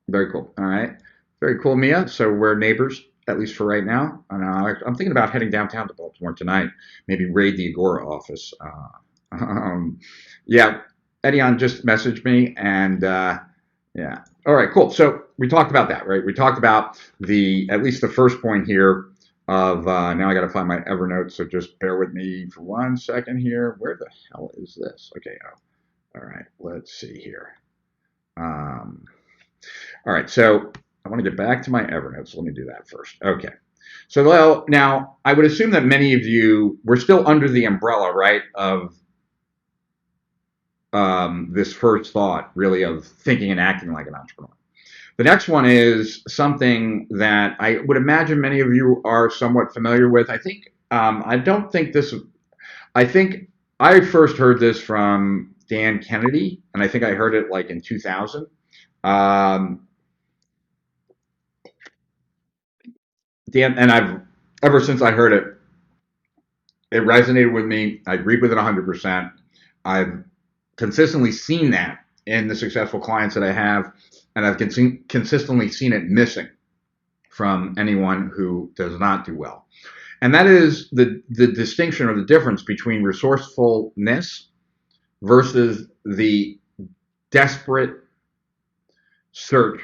Very cool. All right. Very cool, Mia. So we're neighbors, at least for right now. And I'm thinking about heading downtown to Baltimore tonight. Maybe raid the Agora office. Yeah. Edion just messaged me, and yeah. All right, cool. So we talked about that, right? We talked about at least the first point here of, now I got to find my Evernote, so just bear with me for 1 second here. Where the hell is this? Okay, all right, let's see here. All right, so I want to get back to my Evernote, so let me do that first. Okay. So now I would assume that many of you were still under the umbrella, right, of this first thought, really, of thinking and acting like an entrepreneur. The next one is something that I would imagine many of you are somewhat familiar with. I think I think I first heard this from Dan Kennedy, and I think I heard it like in 2000. Dan, and ever since I heard it, it resonated with me. I agreed with it 100%. I've consistently seen that in the successful clients that I have, and I've consistently seen it missing from anyone who does not do well. And that is the distinction or the difference between resourcefulness versus the desperate search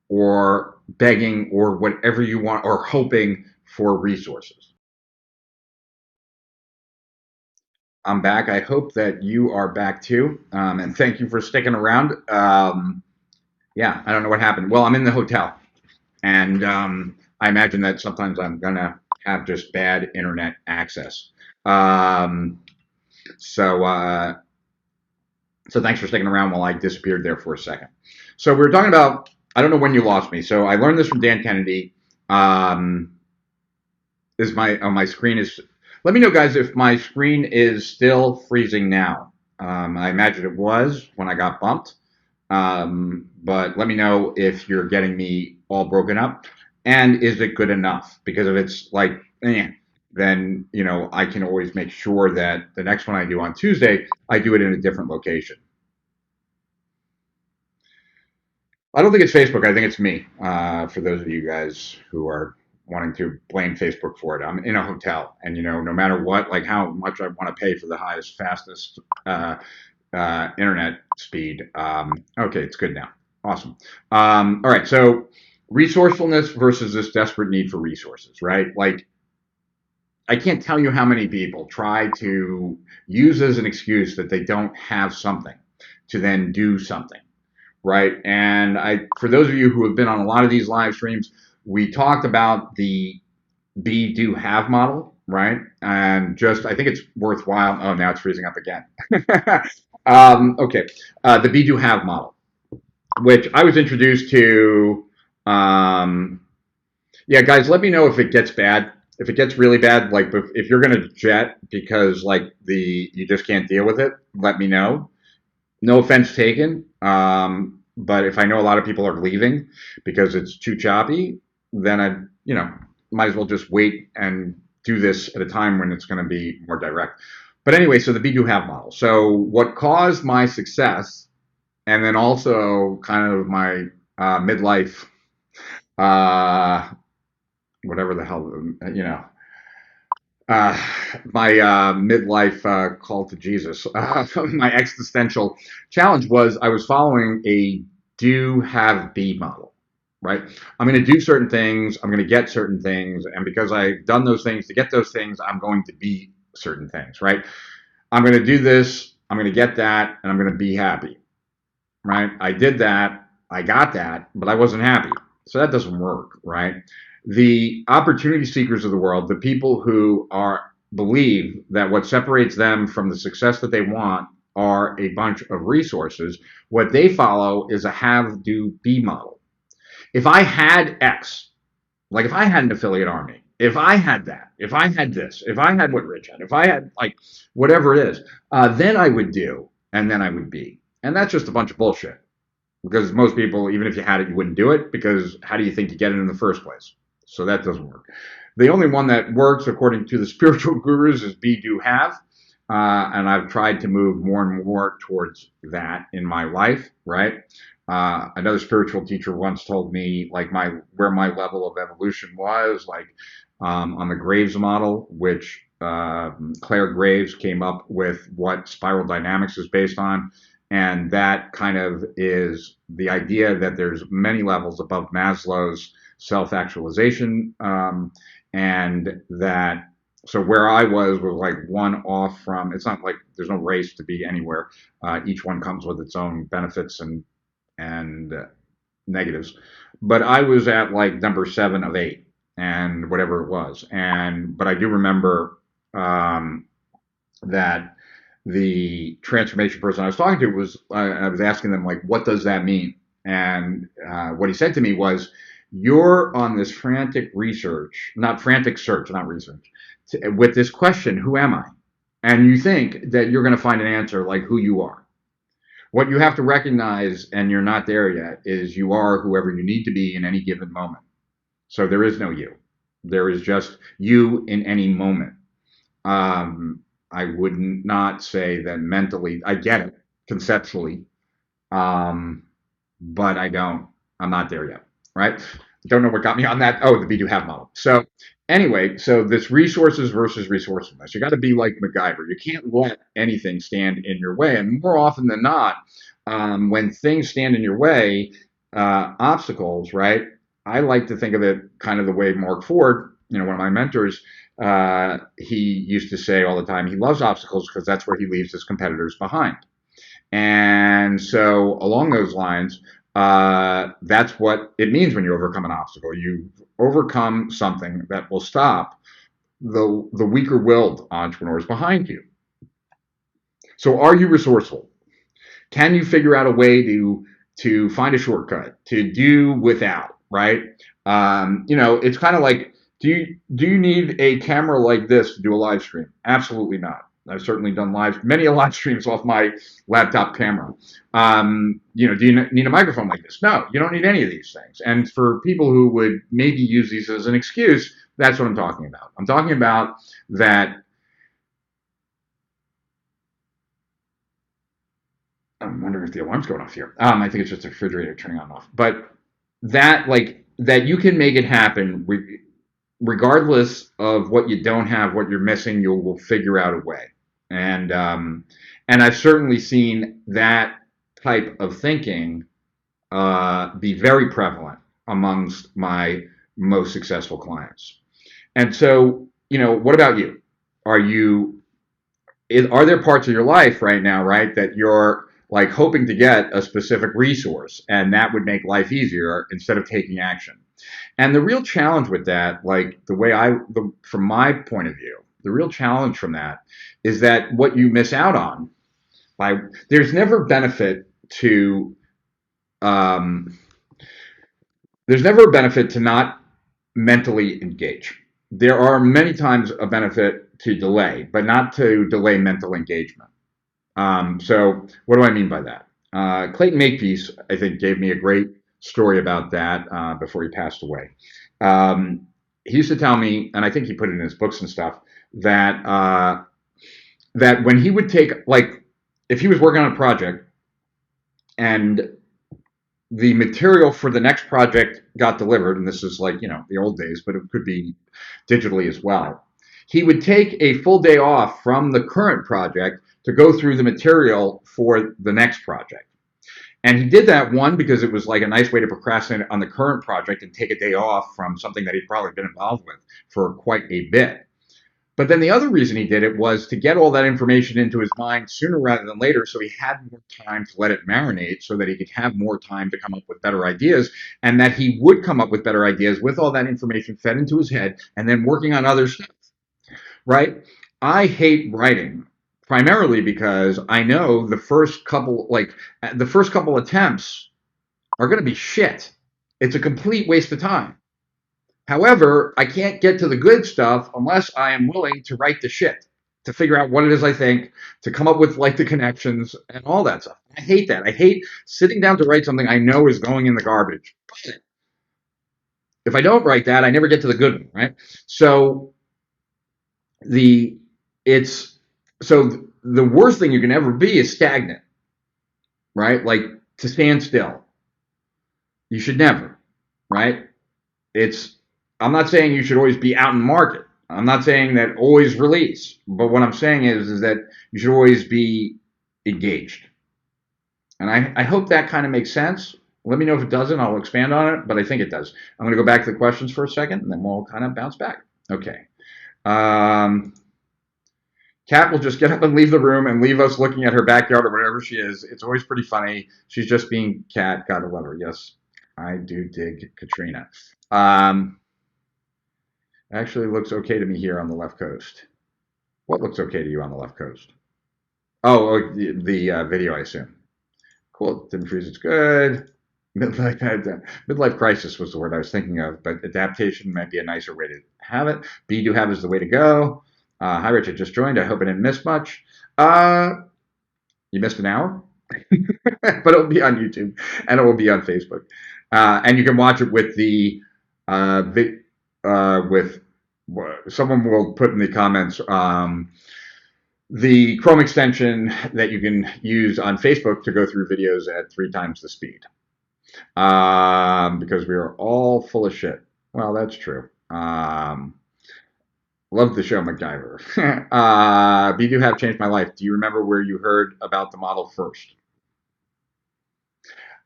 or begging or whatever you want or hoping for resources. I'm back. I hope that you are back too. And thank you for sticking around. Yeah, I don't know what happened. Well, I'm in the hotel. And I imagine that sometimes I'm going to have just bad internet access. So thanks for sticking around while I disappeared there for a second. So we were talking about, I don't know when you lost me. So I learned this from Dan Kennedy. My screen is, let me know, guys, if my screen is still freezing now. I imagine it was when I got bumped. But let me know if you're getting me all broken up, and is it good enough? Because if it's like, then I can always make sure that the next one I do on Tuesday, I do it in a different location. I don't think it's Facebook. I think it's me. For those of you guys who are wanting to blame Facebook for it. I'm in a hotel, and no matter what, like how much I want to pay for the highest, fastest internet speed. Okay, it's good now. Awesome. All right, so resourcefulness versus this desperate need for resources, right? Like, I can't tell you how many people try to use as an excuse that they don't have something to then do something, right? And for those of you who have been on a lot of these live streams, we talked about the be, do, have model, right? And I think it's worthwhile. Oh, now it's freezing up again. Okay, the be, do, have model, which I was introduced to. Yeah, guys, let me know if it gets bad. If it gets really bad, like if you're gonna jet because like you just can't deal with it, let me know. No offense taken, but if I know a lot of people are leaving because it's too choppy, then I, might as well just wait and do this at a time when it's going to be more direct. But anyway, so the be do have model. So what caused my success, and then also kind of my midlife, uh, whatever the hell, uh, my midlife call to Jesus, my existential challenge was I was following a do, have, be model, right? I'm going to do certain things, I'm going to get certain things, and because I've done those things to get those things, I'm going to be certain things, right? I'm going to do this, I'm going to get that, and I'm going to be happy, right? I did that, I got that, but I wasn't happy. So that doesn't work, right? The opportunity seekers of the world, the people who believe that what separates them from the success that they want are a bunch of resources, what they follow is a have, do, be model. If I had X, like if I had an affiliate army, if I had that, if I had this, if I had what Rich had, if I had like whatever it is, then I would do, and then I would be. And that's just a bunch of bullshit. Because most people, even if you had it, you wouldn't do it, because how do you think you get it in the first place? So that doesn't work. The only one that works, according to the spiritual gurus, is be, do, have. And I've tried to move more and more towards that in my life, right? Another spiritual teacher once told me, like, where my level of evolution was, like on the Graves model, which Claire Graves came up with what spiral dynamics is based on. And that kind of is the idea that there's many levels above Maslow's self-actualization, and that so where I was like one off from. It's not like there's no race to be anywhere. Each one comes with its own benefits and negatives. But I was at like number 7 of 8, and whatever it was. But I do remember that the transformation person I was talking to was, I was asking them, like, what does that mean? And what he said to me was, you're on this frantic research, not frantic search, not research, with this question, who am I? And you think that you're going to find an answer like who you are. What you have to recognize, and you're not there yet, is you are whoever you need to be in any given moment. So there is no you. There is just you in any moment. I would not say that mentally, I get it conceptually, but I don't. I'm not there yet, right? Don't know what got me on that. Oh, the be do have model. So anyway, so this resources versus resourcefulness. You got to be like MacGyver. You can't let anything stand in your way. And more often than not, when things stand in your way, obstacles, right? I like to think of it kind of the way Mark Ford, one of my mentors, he used to say all the time, he loves obstacles because that's where he leaves his competitors behind. And so along those lines, that's what it means when you overcome an obstacle. You overcome something that will stop the weaker-willed entrepreneurs behind you. So are you resourceful? Can you figure out a way to find a shortcut, to do without, right? It's kind of like, do you need a camera like this to do a live stream? Absolutely not. I've certainly done many live streams off my laptop camera. Do you need a microphone like this? No, you don't need any of these things. And for people who would maybe use these as an excuse, that's what I'm talking about. I'm talking about that. I'm wondering if the alarm's going off here. I think it's just the refrigerator turning on and off. But that you can make it happen regardless of what you don't have, what you're missing, you will figure out a way. And and I've certainly seen that type of thinking be very prevalent amongst my most successful clients. And so, what about you? Are you are there parts of your life right now, right, that you're like hoping to get a specific resource and that would make life easier instead of taking action? And the real challenge with that, like from my point of view, the real challenge from that is that what you miss out on by there's never benefit to um, there's never a benefit to not mentally engage. There are many times a benefit to delay, but not to delay mental engagement. So what do I mean by that? Clayton Makepeace, I think, gave me a great story about that before he passed away. He used to tell me, and I think he put it in his books and stuff, that that when he would take, like, if he was working on a project and the material for the next project got delivered, and this is like, the old days, but it could be digitally as well. He would take a full day off from the current project to go through the material for the next project. And he did that, one, because it was like a nice way to procrastinate on the current project and take a day off from something that he'd probably been involved with for quite a bit. But then the other reason he did it was to get all that information into his mind sooner rather than later, so he had more time to let it marinate, so that he could have more time to come up with better ideas, and that he would come up with better ideas with all that information fed into his head and then working on other stuff, right? I hate writing primarily because I know the first couple attempts are going to be shit. It's a complete waste of time. However, I can't get to the good stuff unless I am willing to write the shit, to figure out what it is I think, to come up with like the connections and all that stuff. I hate that. I hate sitting down to write something I know is going in the garbage. But if I don't write that, I never get to the good one, right? So the it's so the worst thing you can ever be is stagnant, right? Like to stand still. You should never, right? It's I'm not saying you should always be out in the market. I'm not saying that always release, but what I'm saying is that you should always be engaged. And I hope that kind of makes sense. Let me know if it doesn't. I'll expand on it, but I think it does. I'm going to go back to the questions for a second, and then we'll kind of bounce back. Okay. Kat will just get up and leave the room and leave us looking at her backyard or whatever she is. It's always pretty funny. She's just being Kat. Gotta love her. Yes, I do dig Katrina. Actually looks okay to me here on the left coast. What looks okay to you on the left coast? Oh, the video, I assume. Cool. Didn't freeze. It's good. Midlife crisis was the word I was thinking of, but adaptation might be a nicer way to have it. Be do have is the way to go. Hi, Richard. Just joined. I hope I didn't miss much. You missed an hour, but it'll be on YouTube and it will be on Facebook, and you can watch it with the with someone will put in the comments the Chrome extension that you can use on Facebook to go through videos at 3 times the speed, because we are all full of shit. Well, that's true. Love the show MacGyver. You do have changed my life. Do you remember where you heard about the model first?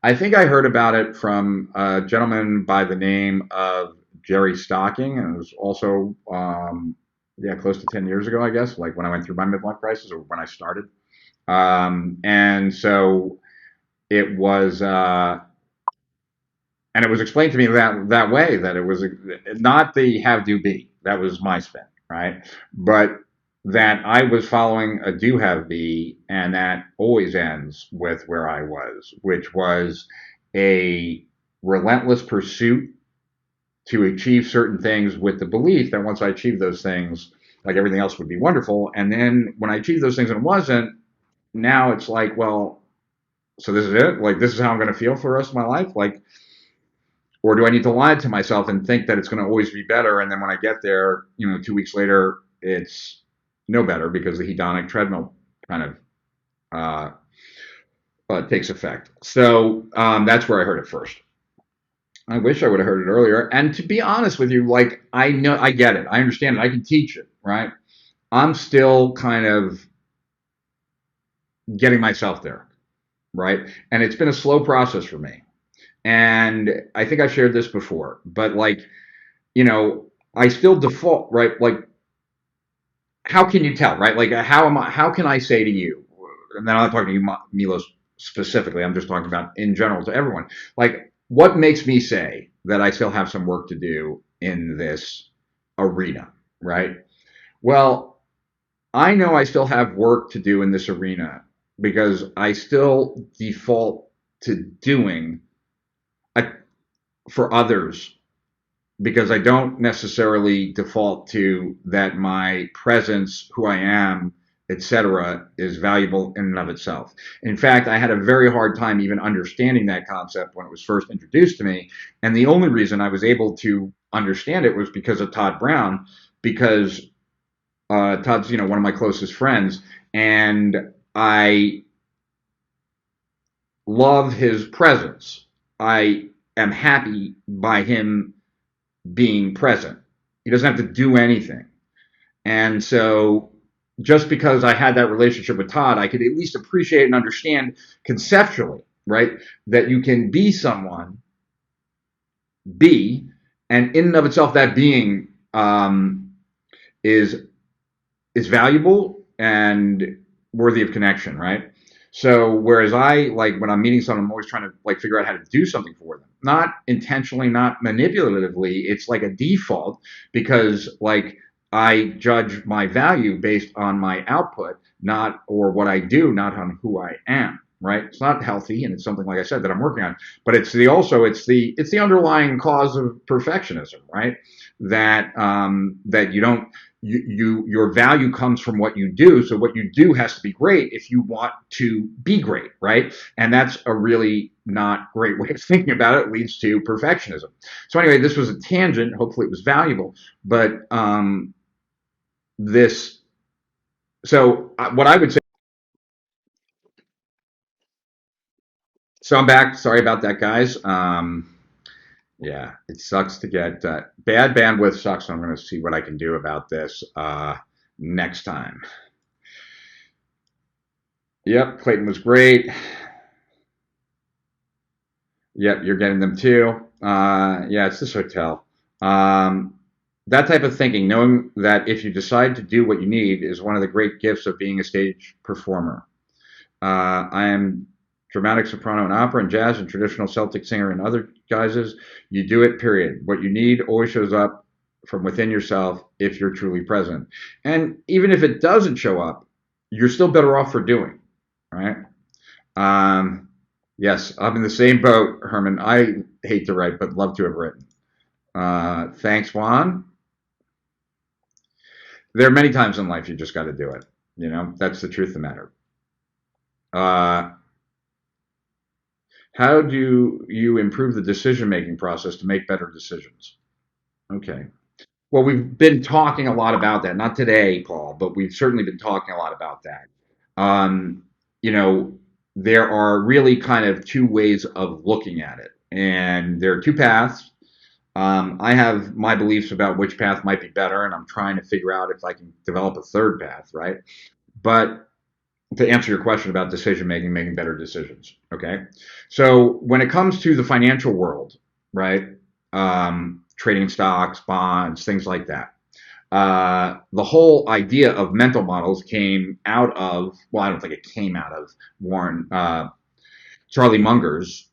I think I heard about it from a gentleman by the name of Jerry Stocking, and it was also, close to 10 years ago, I guess, like when I went through my midlife crisis or when I started. And so it was, and it was explained to me that way, that it was not the have do be. That was my spin, right? But that I was following a do have be, and that always ends with where I was, which was a relentless pursuit to achieve certain things with the belief that once I achieved those things, like everything else would be wonderful. And then when I achieved those things and it wasn't, now it's like, well, so this is it? Like, this is how I'm going to feel for the rest of my life? Like, or do I need to lie to myself and think that it's going to always be better? And then when I get there, 2 weeks later, it's no better because the hedonic treadmill kind of takes effect. So that's where I heard it first. I wish I would have heard it earlier. And to be honest with you, like I know, I get it, I understand it, I can teach it, right? I'm still kind of getting myself there, right? And it's been a slow process for me. And I think I shared this before, but like, you know, I still default, right? Like, how can you tell, right? Like, how can I say to you, and then I'm not talking to you, Milos, specifically, I'm just talking about in general to everyone, like, what makes me say that I still have some work to do in this arena, right? Well, I know I still have work to do in this arena because I still default to doing a, for others because I don't necessarily default to that my presence, who I am, etc., is valuable in and of itself. In fact, I had a very hard time even understanding that concept when it was first introduced to me. And the only reason I was able to understand it was because of Todd Brown, because Todd's, one of my closest friends, and I love his presence. I am happy by him being present. He doesn't have to do anything. And so just because I had that relationship with Todd, I could at least appreciate and understand conceptually, right? That you can be someone, be, and in and of itself, that being is is valuable and worthy of connection, right? So whereas I like when I'm meeting someone, I'm always trying to like figure out how to do something for them, not intentionally, not manipulatively. It's like a default because like I judge my value based on my output, not or what I do, not on who I am. Right? It's not healthy, and it's something like I said that I'm working on. But it's the underlying cause of perfectionism, right? That you don't your value comes from what you do. So what you do has to be great if you want to be great, right? And that's a really not great way of thinking about it. It leads to perfectionism. So anyway, this was a tangent. Hopefully it was valuable. But this, so what I would say, so I'm back. Sorry about that, guys. Yeah, it sucks to get bad bandwidth sucks. So I'm going to see what I can do about this next time. Yep, Clayton was great. Yep, you're getting them too. Yeah, it's this hotel. Um, that type of thinking, knowing that if you decide to do what you need, is one of the great gifts of being a stage performer. I am dramatic soprano and opera and jazz and traditional Celtic singer and other guises. You do it, period. What you need always shows up from within yourself if you're truly present. And even if it doesn't show up, you're still better off for doing, right? Um, yes, I'm in the same boat, Herman. I hate to write, but love to have written. Thanks, Juan. There are many times in life you just got to do it. That's the truth of the matter. Uh, how do you improve the decision making process to make better decisions? Okay. Well, we've been talking a lot about that. Not today, Paul, but we've certainly been talking a lot about that. Um, you know, there are really kind of two ways of looking at it, and there are two paths. I have my beliefs about which path might be better, and I'm trying to figure out if I can develop a third path, right? But to answer your question about decision making, making better decisions, okay? So when it comes to the financial world, right? Trading stocks, bonds, things like that. The whole idea of mental models came out of, well, I don't think it came out of Warren, Charlie Munger's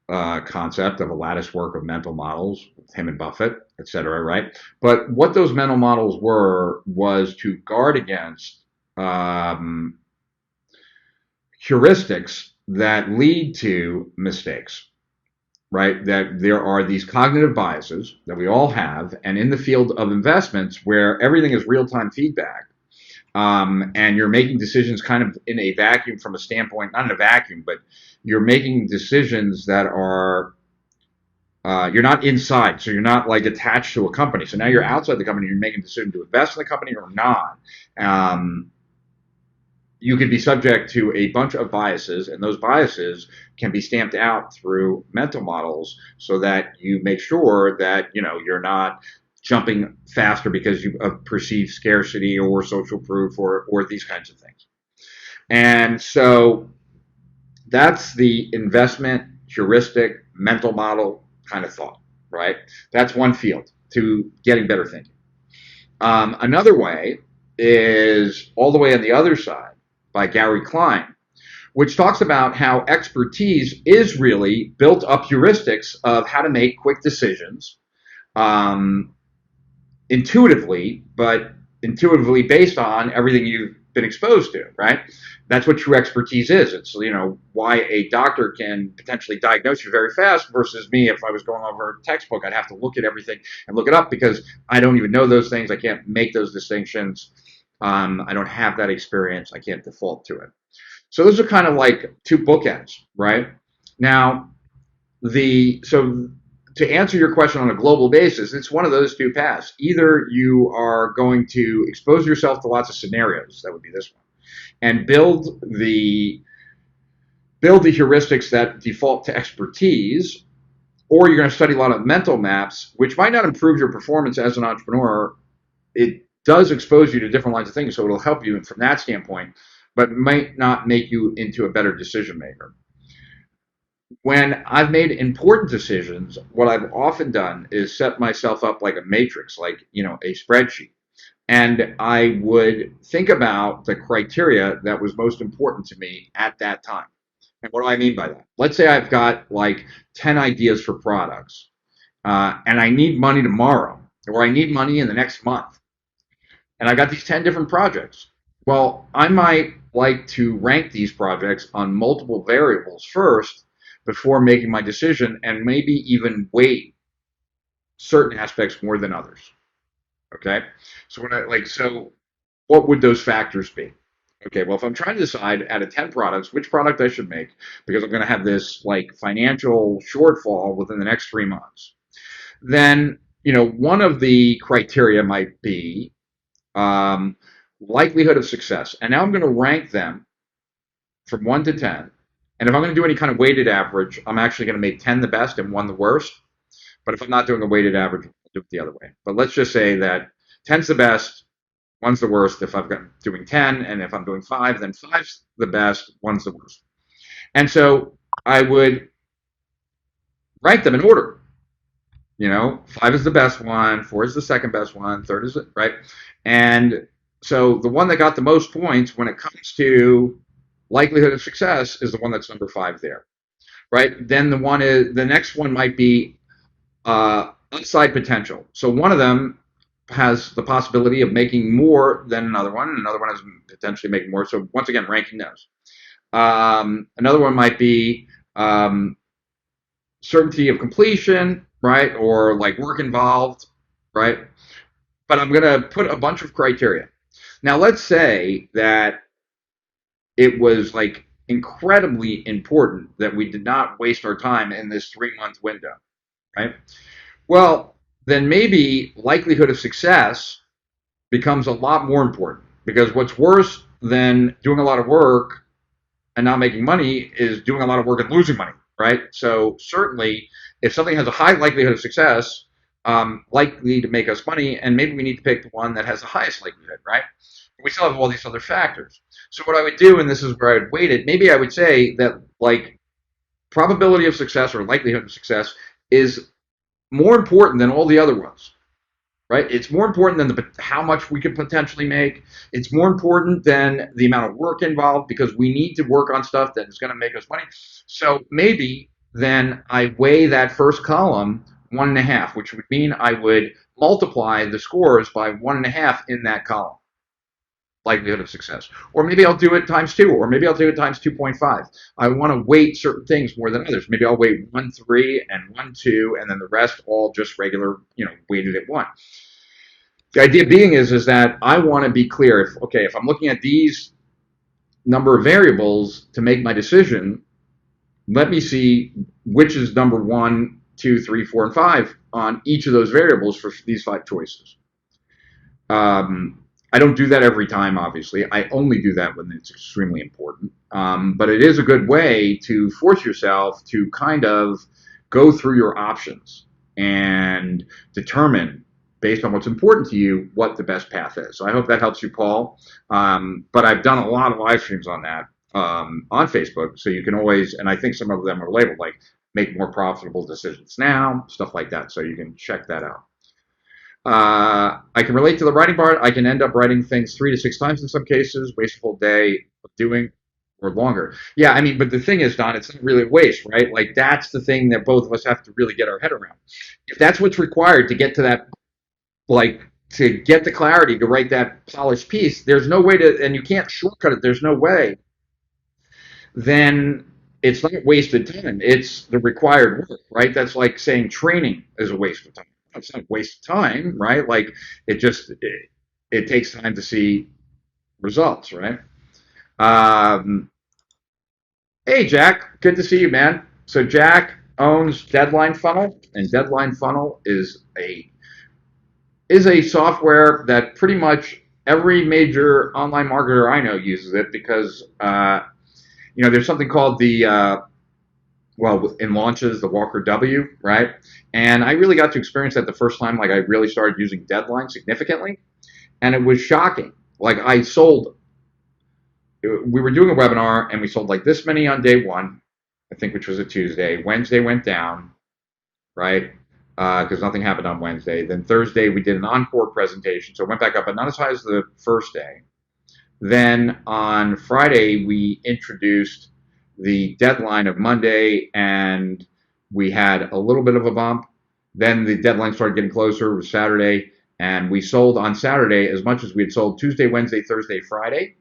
concept of a lattice work of mental models, him and Buffett, et cetera, right? But what those mental models were was to guard against um, heuristics that lead to mistakes, right? That there are these cognitive biases that we all have, and in the field of investments where everything is real time feedback, and you're making decisions kind of in a vacuum from a standpoint, not in a vacuum, but you're making decisions that are you're not inside, so you're not like attached to a company. So now you're outside the company. You're making a decision to invest in the company or not. Um, you could be subject to a bunch of biases, and those biases can be stamped out through mental models so that you make sure that you're not jumping faster because you perceive scarcity or social proof or these kinds of things. And so that's the investment heuristic mental model kind of thought, right? That's one field to getting better thinking. Another way is all the way on the other side by Gary Klein, which talks about how expertise is really built up heuristics of how to make quick decisions um, intuitively, but intuitively based on everything you've been exposed to, right? That's what true expertise is. It's, why a doctor can potentially diagnose you very fast versus me. If I was going over a textbook, I'd have to look at everything and look it up because I don't even know those things. I can't make those distinctions. I don't have that experience. I can't default to it. So those are kind of like two bookends, right? Now, so to answer your question on a global basis, it's one of those two paths. Either you are going to expose yourself to lots of scenarios, that would be this one, and build the heuristics that default to expertise, or you're going to study a lot of mental maps, which might not improve your performance as an entrepreneur. It does expose you to different lines of things, so it'll help you from that standpoint, but might not make you into a better decision maker. When I've made important decisions, what I've often done is set myself up like a matrix, like, a spreadsheet. And I would think about the criteria that was most important to me at that time. And what do I mean by that? Let's say I've got like 10 ideas for products, and I need money tomorrow, or I need money in the next month. And I got these 10 different projects. Well, I might like to rank these projects on multiple variables first before making my decision, and maybe even weight certain aspects more than others. Okay? So what would those factors be? Okay, well, if I'm trying to decide out of 10 products which product I should make because I'm going to have this like financial shortfall within the next 3 months, then, one of the criteria might be likelihood of success. And now I'm going to rank them from 1 to 10. And if I'm going to do any kind of weighted average, I'm actually going to make 10 the best and 1 the worst. But if I'm not doing a weighted average, I'll do it the other way. But let's just say that 10's the best, 1's the worst. If I'm doing 10, and if I'm doing 5, then 5's the best, 1's the worst. And so I would rank them in order. 5 is the best one, 4 is the second best one, third is it, right? And so the one that got the most points when it comes to likelihood of success is the one that's number 5 there, right? Then the next one might be upside potential. So one of them has the possibility of making more than another one, and another one is potentially making more. So once again, ranking those. Another one might be certainty of completion, right? Or like work involved, right? But I'm going to put a bunch of criteria. Now, let's say that it was like incredibly important that we did not waste our time in this 3-month window, right? Well, then maybe likelihood of success becomes a lot more important, because what's worse than doing a lot of work and not making money is doing a lot of work and losing money, right? So certainly, if something has a high likelihood of success, likely to make us money, and maybe we need to pick the one that has the highest likelihood, right? But we still have all these other factors. So what I would do, and this is where I would weight it, maybe I would say that like probability of success or likelihood of success is more important than all the other ones, right? It's more important than how much we could potentially make. It's more important than the amount of work involved, because we need to work on stuff that is going to make us money. So maybe then I weigh that first column 1.5, which would mean I would multiply the scores by 1.5 in that column, likelihood of success. Or maybe I'll do it times 2, or maybe I'll do it times 2.5. I want to weight certain things more than others. Maybe I'll weight 1, 3 and 1, 2, and then the rest all just regular, weighted at 1. The idea being is that I want to be clear. If I'm looking at these number of variables to make my decision, let me see which is number 1, 2, 3, 4, and 5 on each of those variables for these 5 choices. I don't do that every time, obviously. I only do that when it's extremely important. But it is a good way to force yourself to kind of go through your options and determine, based on what's important to you, what the best path is. So I hope that helps you, Paul. But I've done a lot of live streams on that on Facebook. So you can always, and I think some of them are labeled like make more profitable decisions now, stuff like that. So you can check that out. I can relate to the writing part. I can end up writing things 3 to 6 times in some cases, waste a whole day of doing or longer. Yeah, I mean, but the thing is, Don, it's not really a waste, right? Like that's the thing that both of us have to really get our head around. If that's what's required to get to that, like to get the clarity to write that polished piece, there's no way to, and you can't shortcut it. There's no way. Then it's not wasted time. It's the required work, right? That's like saying training is a waste of time. It's not a waste of time, right? Like it takes time to see results, right? Um, hey, Jack, good to see you, man. So Jack owns Deadline Funnel, and Deadline Funnel is a software that pretty much every major online marketer I know uses it because there's something called the well, in launches, the Walker W, right? And I really got to experience that the first time, like I really started using Deadline significantly, and it was shocking. Like we were doing a webinar and we sold like this many on day one, I think, which was a Tuesday. Wednesday went down, right? Because nothing happened on Wednesday. Then Thursday we did an encore presentation, so it went back up, but not as high as the first day. Then on Friday we introduced the deadline of Monday, and we had a little bit of a bump. Then the deadline started getting closer. It was Saturday, and we sold on Saturday as much as we had sold Tuesday, Wednesday, Thursday, Friday.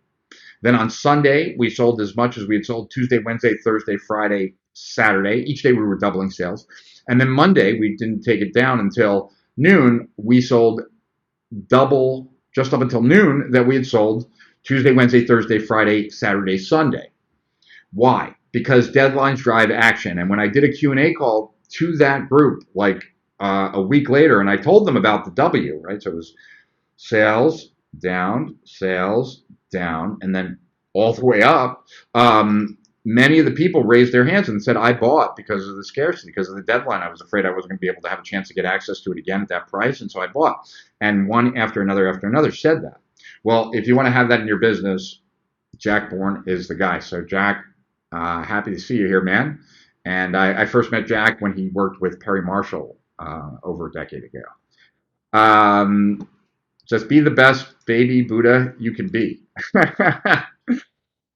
Then on Sunday, we sold as much as we had sold Tuesday, Wednesday, Thursday, Friday, Saturday. Each day we were doubling sales. And then Monday, we didn't take it down until noon. We sold double just up until noon that we had sold Tuesday, Wednesday, Thursday, Friday, Saturday, Sunday. Why? Because deadlines drive action. And when I did a Q&A call to that group, like a week later, and I told them about the W, right? So it was sales down, and then all the way up. Many of the people raised their hands and said, I bought because of the scarcity, because of the deadline. I was afraid I wasn't going to be able to have a chance to get access to it again at that price, and so I bought. And one after another said that. Well, if you want to have that in your business, Jack Bourne is the guy. So Jack, happy to see you here, man. And I first met Jack when he worked with Perry Marshall over a decade ago. Just be the best baby Buddha you can be.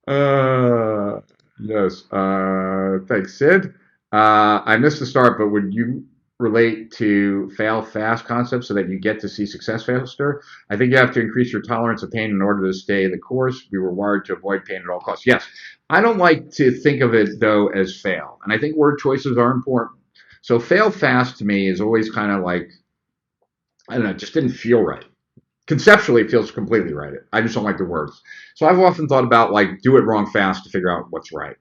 uh, yes. Thanks, Sid. I missed the start, but would you relate to fail fast concepts so that you get to see success faster? I think you have to increase your tolerance of pain in order to stay the course. We were wired to avoid pain at all costs. Yes. I don't like to think of it, though, as fail. And I think word choices are important. So fail fast to me is always kind of like, I don't know, it just didn't feel right. Conceptually, it feels completely right. I just don't like the words. So I've often thought about like do it wrong fast to figure out what's right.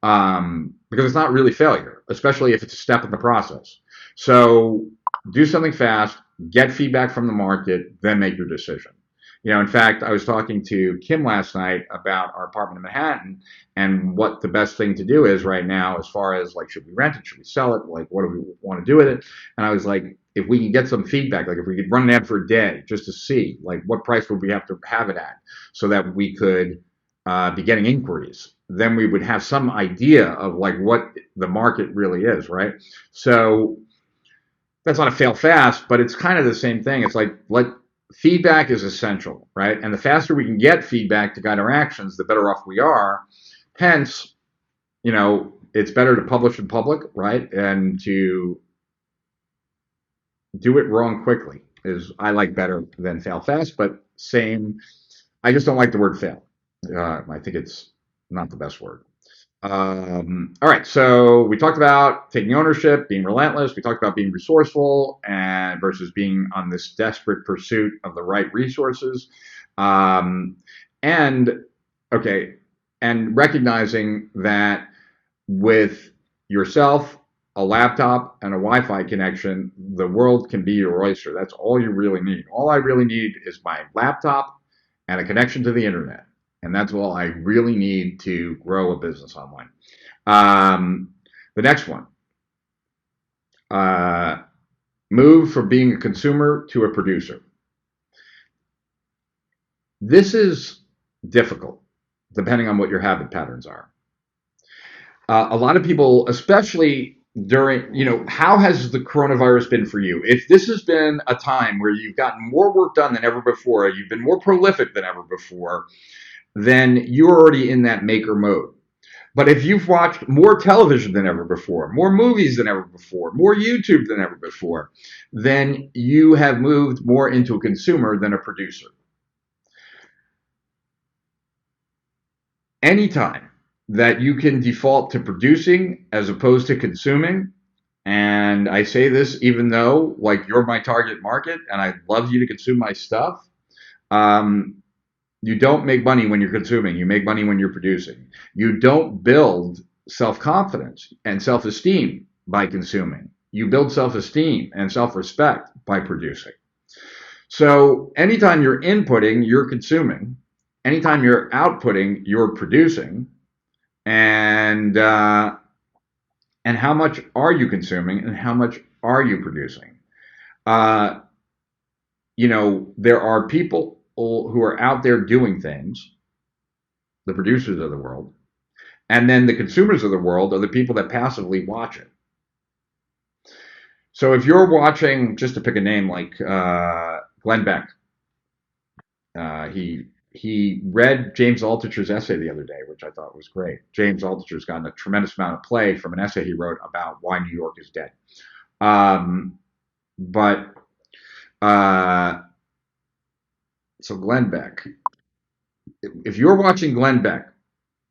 Because it's not really failure, especially if it's a step in the process. So do something fast, get feedback from the market, then make your decision. In fact, I was talking to Kim last night about our apartment in Manhattan and what the best thing to do is right now as far as like, should we rent it? Should we sell it? Like, what do we want to do with it? And I was like, if we can get some feedback, like if we could run an ad for a day just to see like what price would we have to have it at so that we could be getting inquiries, then we would have some idea of like what the market really is, right? So that's not a fail fast, but it's kind of the same thing. It's like feedback is essential, right? And the faster we can get feedback to guide our actions, the better off we are. Hence, it's better to publish in public, right? And to do it wrong quickly is I like better than fail fast, but same. I just don't like the word fail. I think it's not the best word. All right, so we talked about taking ownership, being relentless. We talked about being resourceful and versus being on this desperate pursuit of the right resources. And recognizing that with yourself, a laptop, and a Wi-Fi connection, the world can be your oyster. That's all you really need. All I really need is my laptop and a connection to the internet. And that's all I really need to grow a business online. The next one, move from being a consumer to a producer. This is difficult depending on what your habit patterns are. A lot of people, especially during, how has the coronavirus been for you? If this has been a time where you've gotten more work done than ever before, you've been more prolific than ever before, then you're already in that maker mode. But if you've watched more television than ever before, more movies than ever before, more YouTube than ever before, then you have moved more into a consumer than a producer. Anytime that you can default to producing as opposed to consuming, and I say this even though, like, you're my target market and I'd love you to consume my stuff, you don't make money when you're consuming. You make money when you're producing. You don't build self-confidence and self-esteem by consuming. You build self-esteem and self-respect by producing. So anytime you're inputting, you're consuming. Anytime you're outputting, you're producing. And how much are you consuming and how much are you producing? There are people who are out there doing things, the producers of the world, and then the consumers of the world are the people that passively watch it. So if you're watching, just to pick a name like Glenn Beck, he read James Altucher's essay the other day, which I thought was great. James Altucher's gotten a tremendous amount of play from an essay he wrote about why New York is dead. So Glenn Beck, if you're watching Glenn Beck,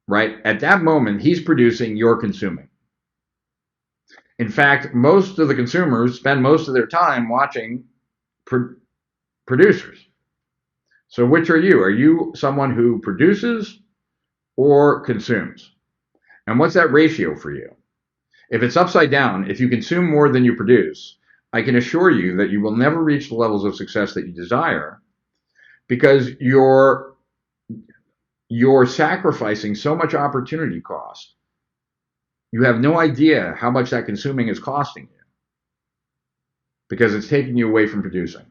right, at that moment, he's producing, you're consuming. In fact, most of the consumers spend most of their time watching producers. So which are you? Are you someone who produces or consumes? And what's that ratio for you? If it's upside down, if you consume more than you produce, I can assure you that you will never reach the levels of success that you desire, because you're sacrificing so much opportunity cost. You have no idea how much that consuming is costing you, because it's taking you away from producing.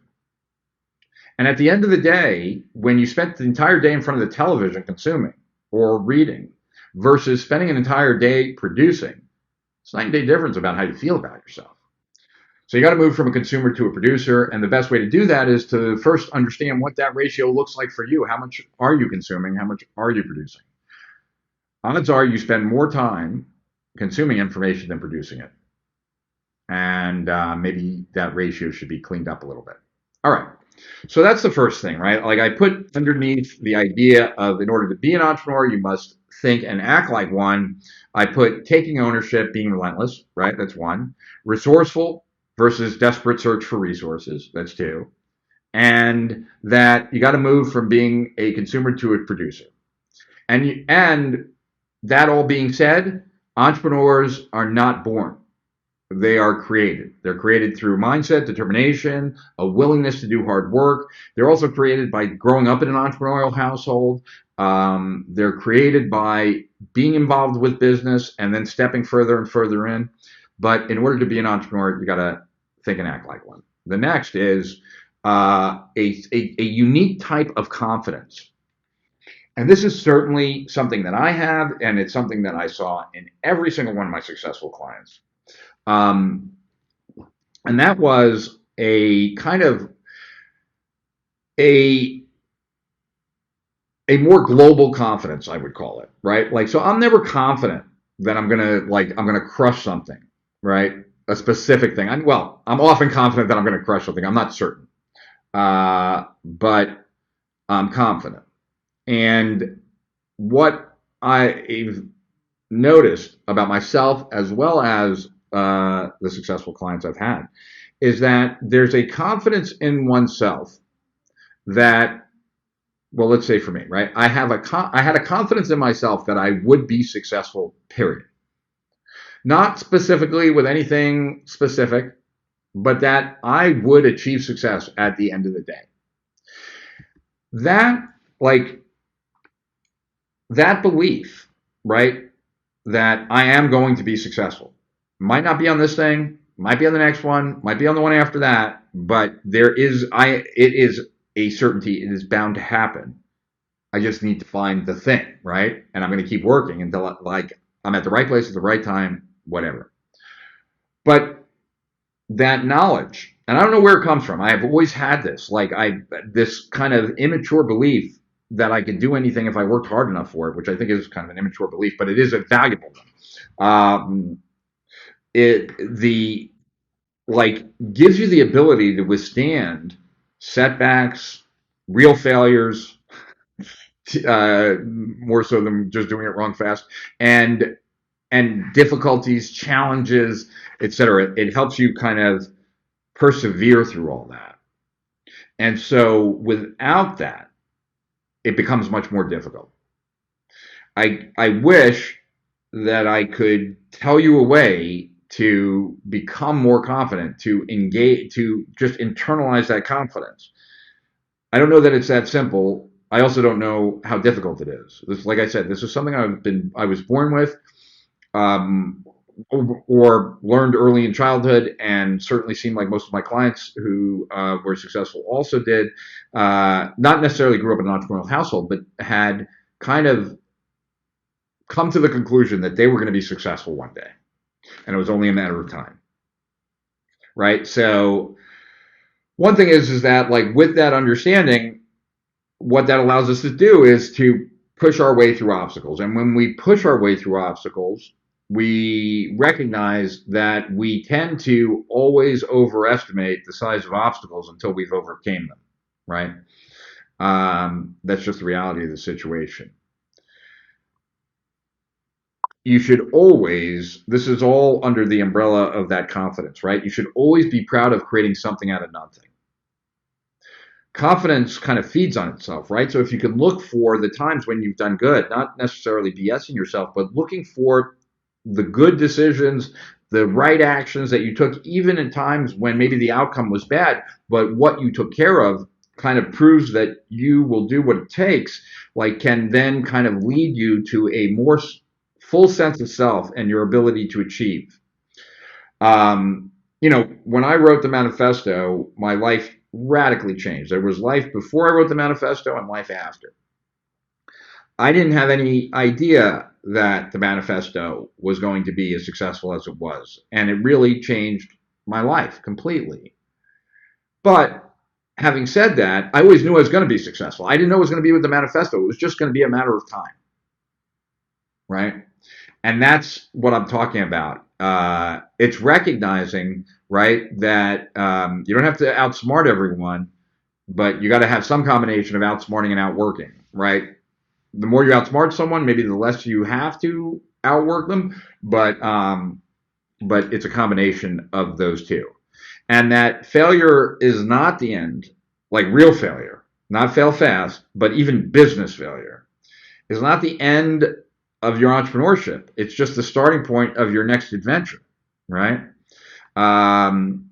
And at the end of the day, when you spent the entire day in front of the television consuming or reading versus spending an entire day producing, it's a night and day difference about how you feel about yourself. So you got to move from a consumer to a producer, and the best way to do that is to first understand what that ratio looks like for you. How much are you consuming? How much are you producing? Odds are you spend more time consuming information than producing it. And maybe that ratio should be cleaned up a little bit. All right. So that's the first thing, right? Like, I put underneath the idea of, in order to be an entrepreneur, you must think and act like one. I put taking ownership, being relentless, right? That's one. Resourceful versus desperate search for resources. That's two. And that you got to move from being a consumer to a producer. And that all being said, entrepreneurs are not born. They are created. They're created through mindset, determination, a willingness to do hard work. They're also created by growing up in an entrepreneurial household. They're created by being involved with business and then stepping further and further in. But in order to be an entrepreneur, you got to think and act like one. The next is a unique type of confidence. And this is certainly something that I have, and it's something that I saw in every single one of my successful clients. And that was a kind of a more global confidence, I would call it, right? Like, so I'm never confident that I'm gonna crush something, right? A specific thing. I'm often confident that I'm gonna crush something. I'm not certain, but I'm confident. And what I've noticed about myself, as well as the successful clients I've had, is that there's a confidence in oneself that, well, let's say for me, right? I had a confidence in myself that I would be successful, period. Not specifically with anything specific, but that I would achieve success at the end of the day. That like that belief, right? That I am going to be successful. Might not be on this thing, might be on the next one, might be on the one after that, but it is a certainty. It is bound to happen. I just need to find the thing, right? And I'm going to keep working until like I'm at the right place at the right time, whatever. But that knowledge, and I don't know where it comes from. I have always had this kind of immature belief that I could do anything if I worked hard enough for it, which I think is kind of an immature belief, but it is a valuable one. It the like gives you the ability to withstand setbacks, real failures, more so than just doing it wrong fast, and difficulties, challenges, etc. It helps you kind of persevere through all that. And so without that, it becomes much more difficult. I wish that I could tell you a way to become more confident, to engage, to just internalize that confidence. I don't know that it's that simple. I also don't know how difficult it is. This, like I said, this is something I was born with, um, or learned early in childhood, and certainly seemed like most of my clients who were successful also did. Not necessarily grew up in an entrepreneurial household, but had kind of come to the conclusion that they were going to be successful one day, and it was only a matter of time, right? So one thing is that like with that understanding, what that allows us to do is to push our way through obstacles. And when we push our way through obstacles, we recognize that we tend to always overestimate the size of obstacles until we've overcame them, right? That's just the reality of the situation. You should always, this is all under the umbrella of that confidence, right? You should always be proud of creating something out of nothing. Confidence kind of feeds on itself, right? So if you can look for the times when you've done good, not necessarily BSing yourself, but looking for the good decisions, the right actions that you took, even in times when maybe the outcome was bad, but what you took care of kind of proves that you will do what it takes, like can then kind of lead you to a more full sense of self and your ability to achieve. When I wrote the manifesto, my life radically changed. There was life before I wrote the manifesto and life after. I didn't have any idea that the manifesto was going to be as successful as it was. And it really changed my life completely. But having said that, I always knew I was going to be successful. I didn't know it was going to be with the manifesto. It was just going to be a matter of time. Right? And that's what I'm talking about. It's recognizing, right, that you don't have to outsmart everyone, but you got to have some combination of outsmarting and outworking, right? The more you outsmart someone, maybe the less you have to outwork them, but it's a combination of those two. And that failure is not the end, like real failure, not fail fast, but even business failure is not the end of your entrepreneurship. It's just the starting point of your next adventure, right? And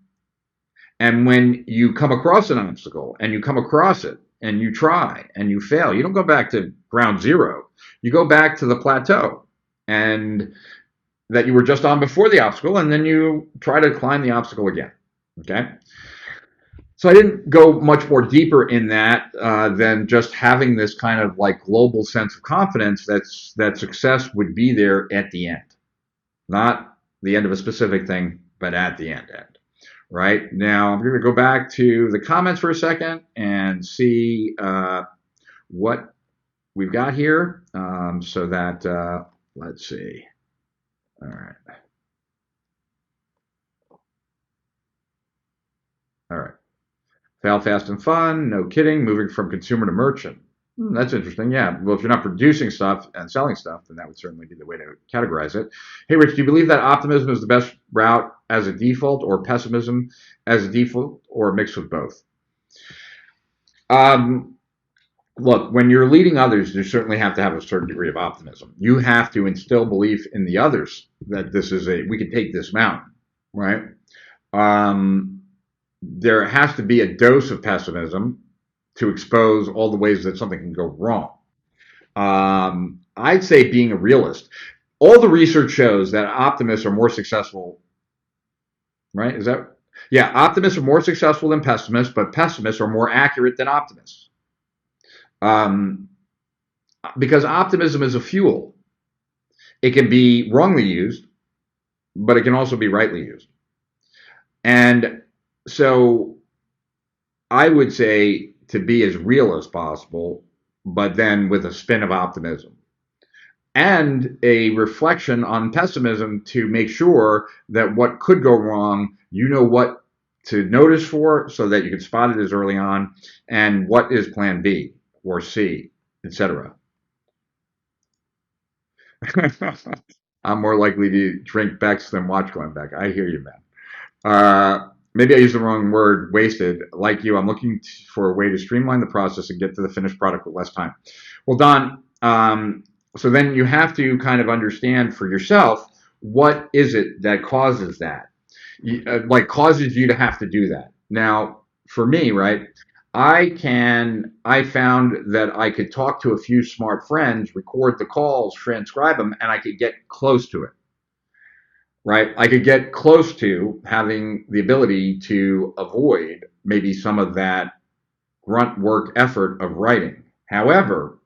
when you come across an obstacle and you come across it and you try and you fail, you don't go back to ground zero. You go back to the plateau and that you were just on before the obstacle, and then you try to climb the obstacle again. Okay. So I didn't go much more deeper in that than just having this kind of like global sense of confidence that success would be there at the end, not the end of a specific thing, but at the end. Right now, I'm going to go back to the comments for a second and see what we've got here. So that let's see. All right. All right. Fail fast and fun, no kidding, moving from consumer to merchant. That's interesting. Yeah. Well, if you're not producing stuff and selling stuff, then that would certainly be the way to categorize it. Hey, Rich, do you believe that optimism is the best route as a default, or pessimism as a default, or a mix of both? Look, when you're leading others, you certainly have to have a certain degree of optimism. You have to instill belief in the others that we can take this mountain, right? There has to be a dose of pessimism to expose all the ways that something can go wrong. I'd say being a realist. All the research shows that optimists are more successful, right? Is that, yeah, optimists are more successful than pessimists, but pessimists are more accurate than optimists. Um, because optimism is a fuel. It can be wrongly used, but it can also be rightly used. And so I would say to be as real as possible, but then with a spin of optimism and a reflection on pessimism to make sure that what could go wrong, you know what to notice for so that you can spot it as early on, and what is plan B or C, etc. I'm more likely to drink Beck's than watch Glenn Beck. I hear you, man. Maybe I used the wrong word, wasted. Like you, I'm looking for a way to streamline the process and get to the finished product with less time. Well, Don, so then you have to kind of understand for yourself, what is it that causes that? Like causes you to have to do that. Now, for me, right, I found that I could talk to a few smart friends, record the calls, transcribe them, and I could get close to it, right? I could get close to having the ability to avoid maybe some of that grunt work effort of writing. However,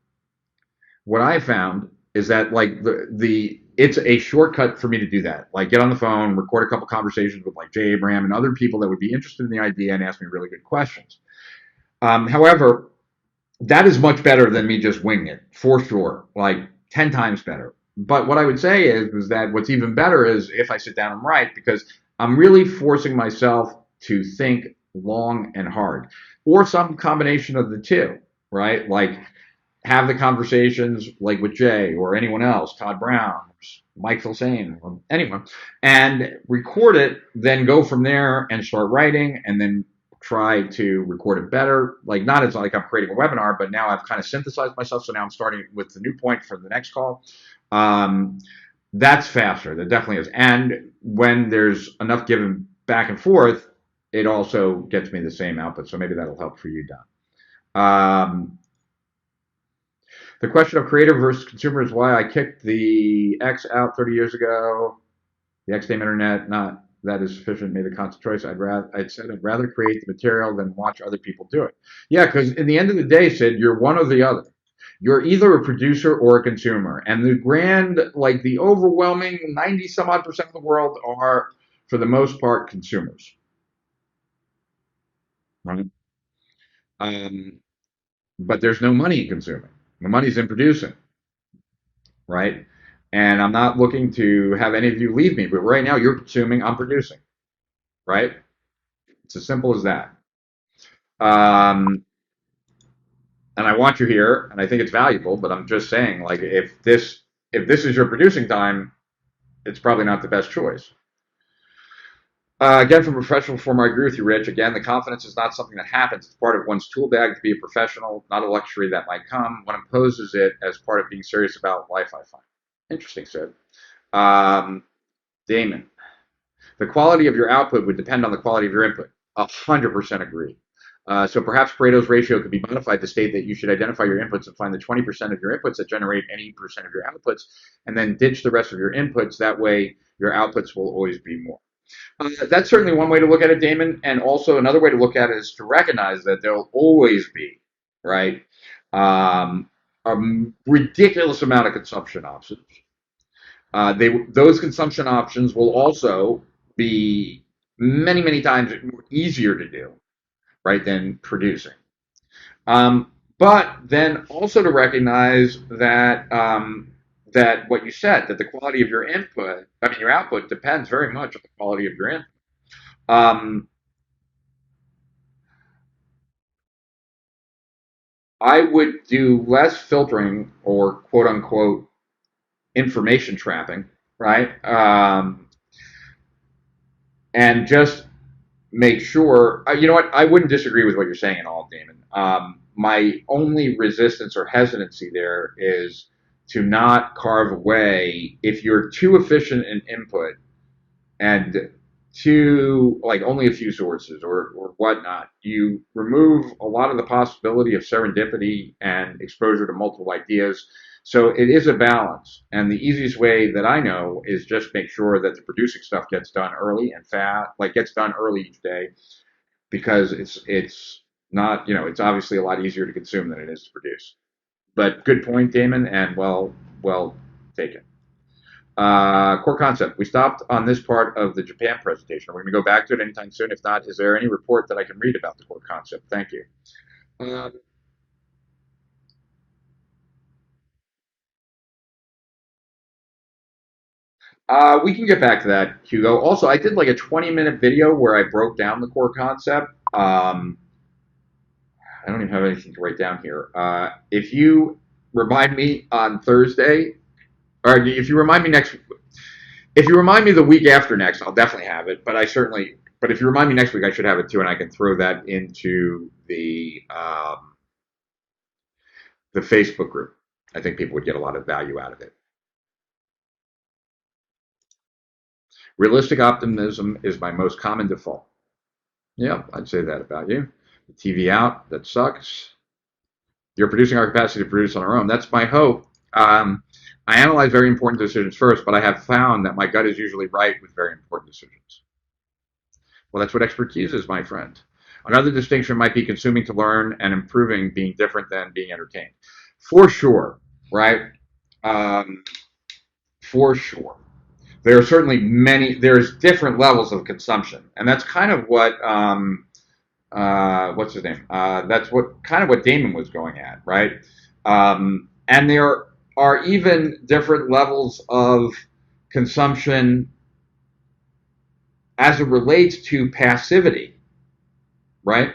what I found is that like the it's a shortcut for me to do that. Like get on the phone, record a couple conversations with like Jay Abraham and other people that would be interested in the idea and ask me really good questions. However, that is much better than me just winging it for sure, like 10 times better. But what I would say is that what's even better is if I sit down and write, because I'm really forcing myself to think long and hard, or some combination of the two, right? Like have the conversations like with Jay or anyone else, Todd Brown, Mike Filsaime, or anyone, and record it, then go from there and start writing, and then try to record it better. Like not as like I'm creating a webinar, but now I've kind of synthesized myself. So now I'm starting with the new point for the next call. Um, that's faster. That definitely is. And when there's enough given back and forth, it also gets me the same output. So maybe that'll help for you, Don. The question of creator versus consumer is why I kicked the X out 30 years ago. The X name internet, not that is sufficient, made a conscious choice. I'd said I'd rather create the material than watch other people do it. Yeah, because in the end of the day, Sid, you're one or the other. You're either a producer or a consumer. And the grand, like the overwhelming 90 some odd percent of the world are, for the most part, consumers. Right? Um, but there's no money in consuming. The money's in producing, right? And I'm not looking to have any of you leave me, but right now you're consuming, I'm producing, right? It's as simple as that. Um, and I want you here, and I think it's valuable. But I'm just saying, like, if this is your producing time, it's probably not the best choice. Again, from a professional form, I agree with you, Rich. Again, the confidence is not something that happens. It's part of one's tool bag to be a professional, not a luxury that might come. One imposes it as part of being serious about life, I find. Interesting, Sid. Um, Damon, the quality of your output would depend on the quality of your input. 100% agree. So perhaps Pareto's ratio could be modified to state that you should identify your inputs and find the 20% of your inputs that generate any percent of your outputs, and then ditch the rest of your inputs. That way, your outputs will always be more. That's certainly one way to look at it, Damon. And also another way to look at it is to recognize that there'll always be, right, a ridiculous amount of consumption options. Those consumption options will also be many, many times easier to do, right, than producing. But then also to recognize that that what you said, that the quality of your input, I mean your output, depends very much on the quality of your input. Um, I would do less filtering or quote unquote information trapping, right? And just make sure, you know what, I wouldn't disagree with what you're saying at all, Damon. My only resistance or hesitancy there is to not carve away. If you're too efficient in input and to like only a few sources or whatnot, you remove a lot of the possibility of serendipity and exposure to multiple ideas. So it is a balance. And the easiest way that I know is just make sure that the producing stuff gets done early and fast, like gets done early each day, because it's not, it's obviously a lot easier to consume than it is to produce. But good point, Damon, and well taken. Core concept. We stopped on this part of the Japan presentation. Are we going to go back to it anytime soon? If not, is there any report that I can read about the core concept? Thank you. Um, we can get back to that, Hugo. Also, I did like a 20-minute video where I broke down the core concept. I don't even have anything to write down here. If you remind me on Thursday, or if you remind me the week after next, I'll definitely have it. But if you remind me next week, I should have it too, and I can throw that into the Facebook group. I think people would get a lot of value out of it. Realistic optimism is my most common default. Yeah, I'd say that about you. The TV out, that sucks. You're producing our capacity to produce on our own. That's my hope. I analyze very important decisions first, but I have found that my gut is usually right with very important decisions. Well, that's what expertise is, my friend. Another distinction might be consuming to learn and improving being different than being entertained. For sure, right? Um, for sure. There are certainly there's different levels of consumption. And that's kind of what, what's his name? That's what Damon was going at, right? And there are even different levels of consumption as it relates to passivity, right?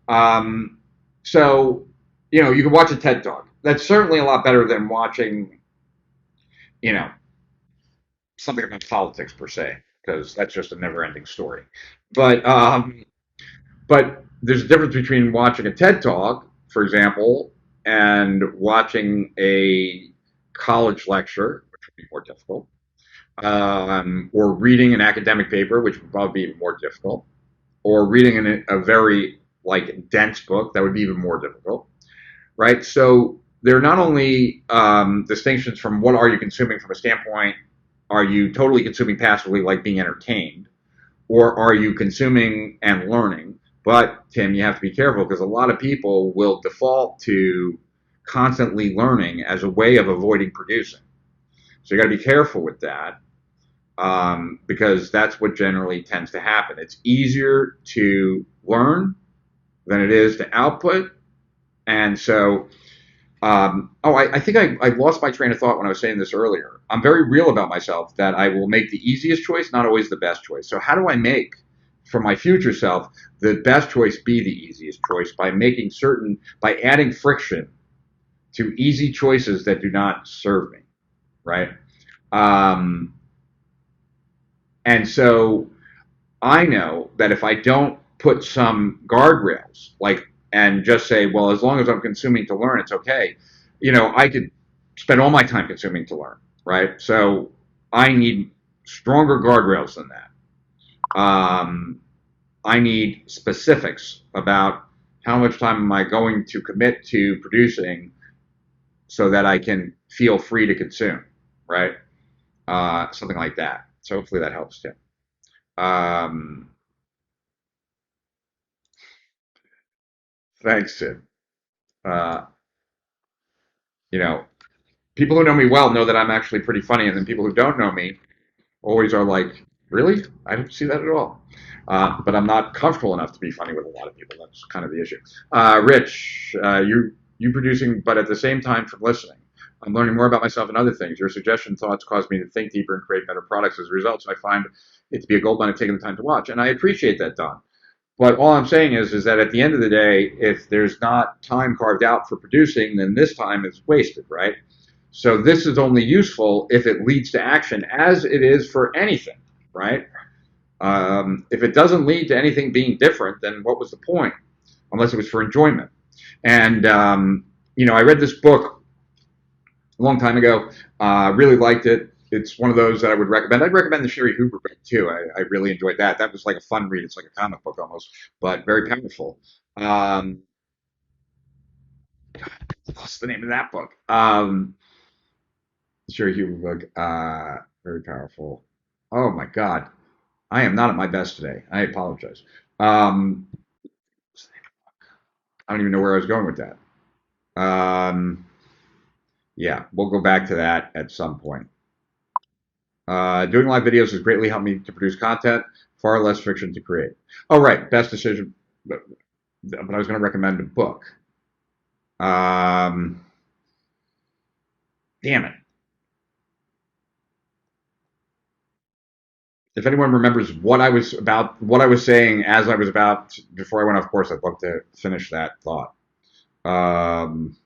Um, so, you can watch a TED Talk. That's certainly a lot better than watching, you know, something about politics per se, because that's just a never-ending story. But but there's a difference between watching a TED Talk, for example, and watching a college lecture, which would be more difficult, or reading an academic paper, which would probably be more difficult, or reading a very like dense book that would be even more difficult, right? So there are not only distinctions from what are you consuming from a standpoint, are you totally consuming passively like being entertained, or are you consuming and learning? But Tim, you have to be careful because a lot of people will default to constantly learning as a way of avoiding producing. So you got to be careful with that, because that's what generally tends to happen. It's easier to learn than it is to output. And so, I think I lost my train of thought when I was saying this earlier. I'm very real about myself that I will make the easiest choice, not always the best choice. So how do I make for my future self the best choice be the easiest choice by adding friction to easy choices that do not serve me, right? Um, and so I know that if I don't put some guardrails, like, and just say, well, as long as I'm consuming to learn, it's okay. I could spend all my time consuming to learn, right? So I need stronger guardrails than that. I need specifics about how much time am I going to commit to producing so that I can feel free to consume, right? Something like that. So hopefully that helps, Tim. Um, Thanks, Tim. Uh, you know, People who know me well know that I'm actually pretty funny, and then people who don't know me always are like, "Really? I didn't see that at all." But I'm not comfortable enough to be funny with a lot of people. That's kind of the issue. Rich, you producing, but at the same time from listening. I'm learning more about myself and other things. Your suggestion thoughts cause me to think deeper and create better products as a result. So I find it to be a gold mine of taking the time to watch, and I appreciate that, Don. But all I'm saying is that at the end of the day, if there's not time carved out for producing, then this time is wasted, right? So this is only useful if it leads to action, as it is for anything, right? If it doesn't lead to anything being different, then what was the point? Unless it was for enjoyment. And I read this book a long time ago. Really liked it. it's one of those that I would recommend. I'd recommend the Sherry Hoover book too. I really enjoyed that. That was like a fun read. It's like a comic book almost, but very powerful. Um, what's the name of that book? The Sherry Hoover book. Very powerful. Oh my God, I am not at my best today. I apologize. Um, I don't even know where I was going with that. Yeah, we'll go back to that at some point. Doing live videos has greatly helped me to produce content, far less fiction to create. Oh, right, best decision. But I was going to recommend a book. Um, Damn it. If anyone remembers what I was saying as I was about, before I went off course, I'd love to finish that thought. Um,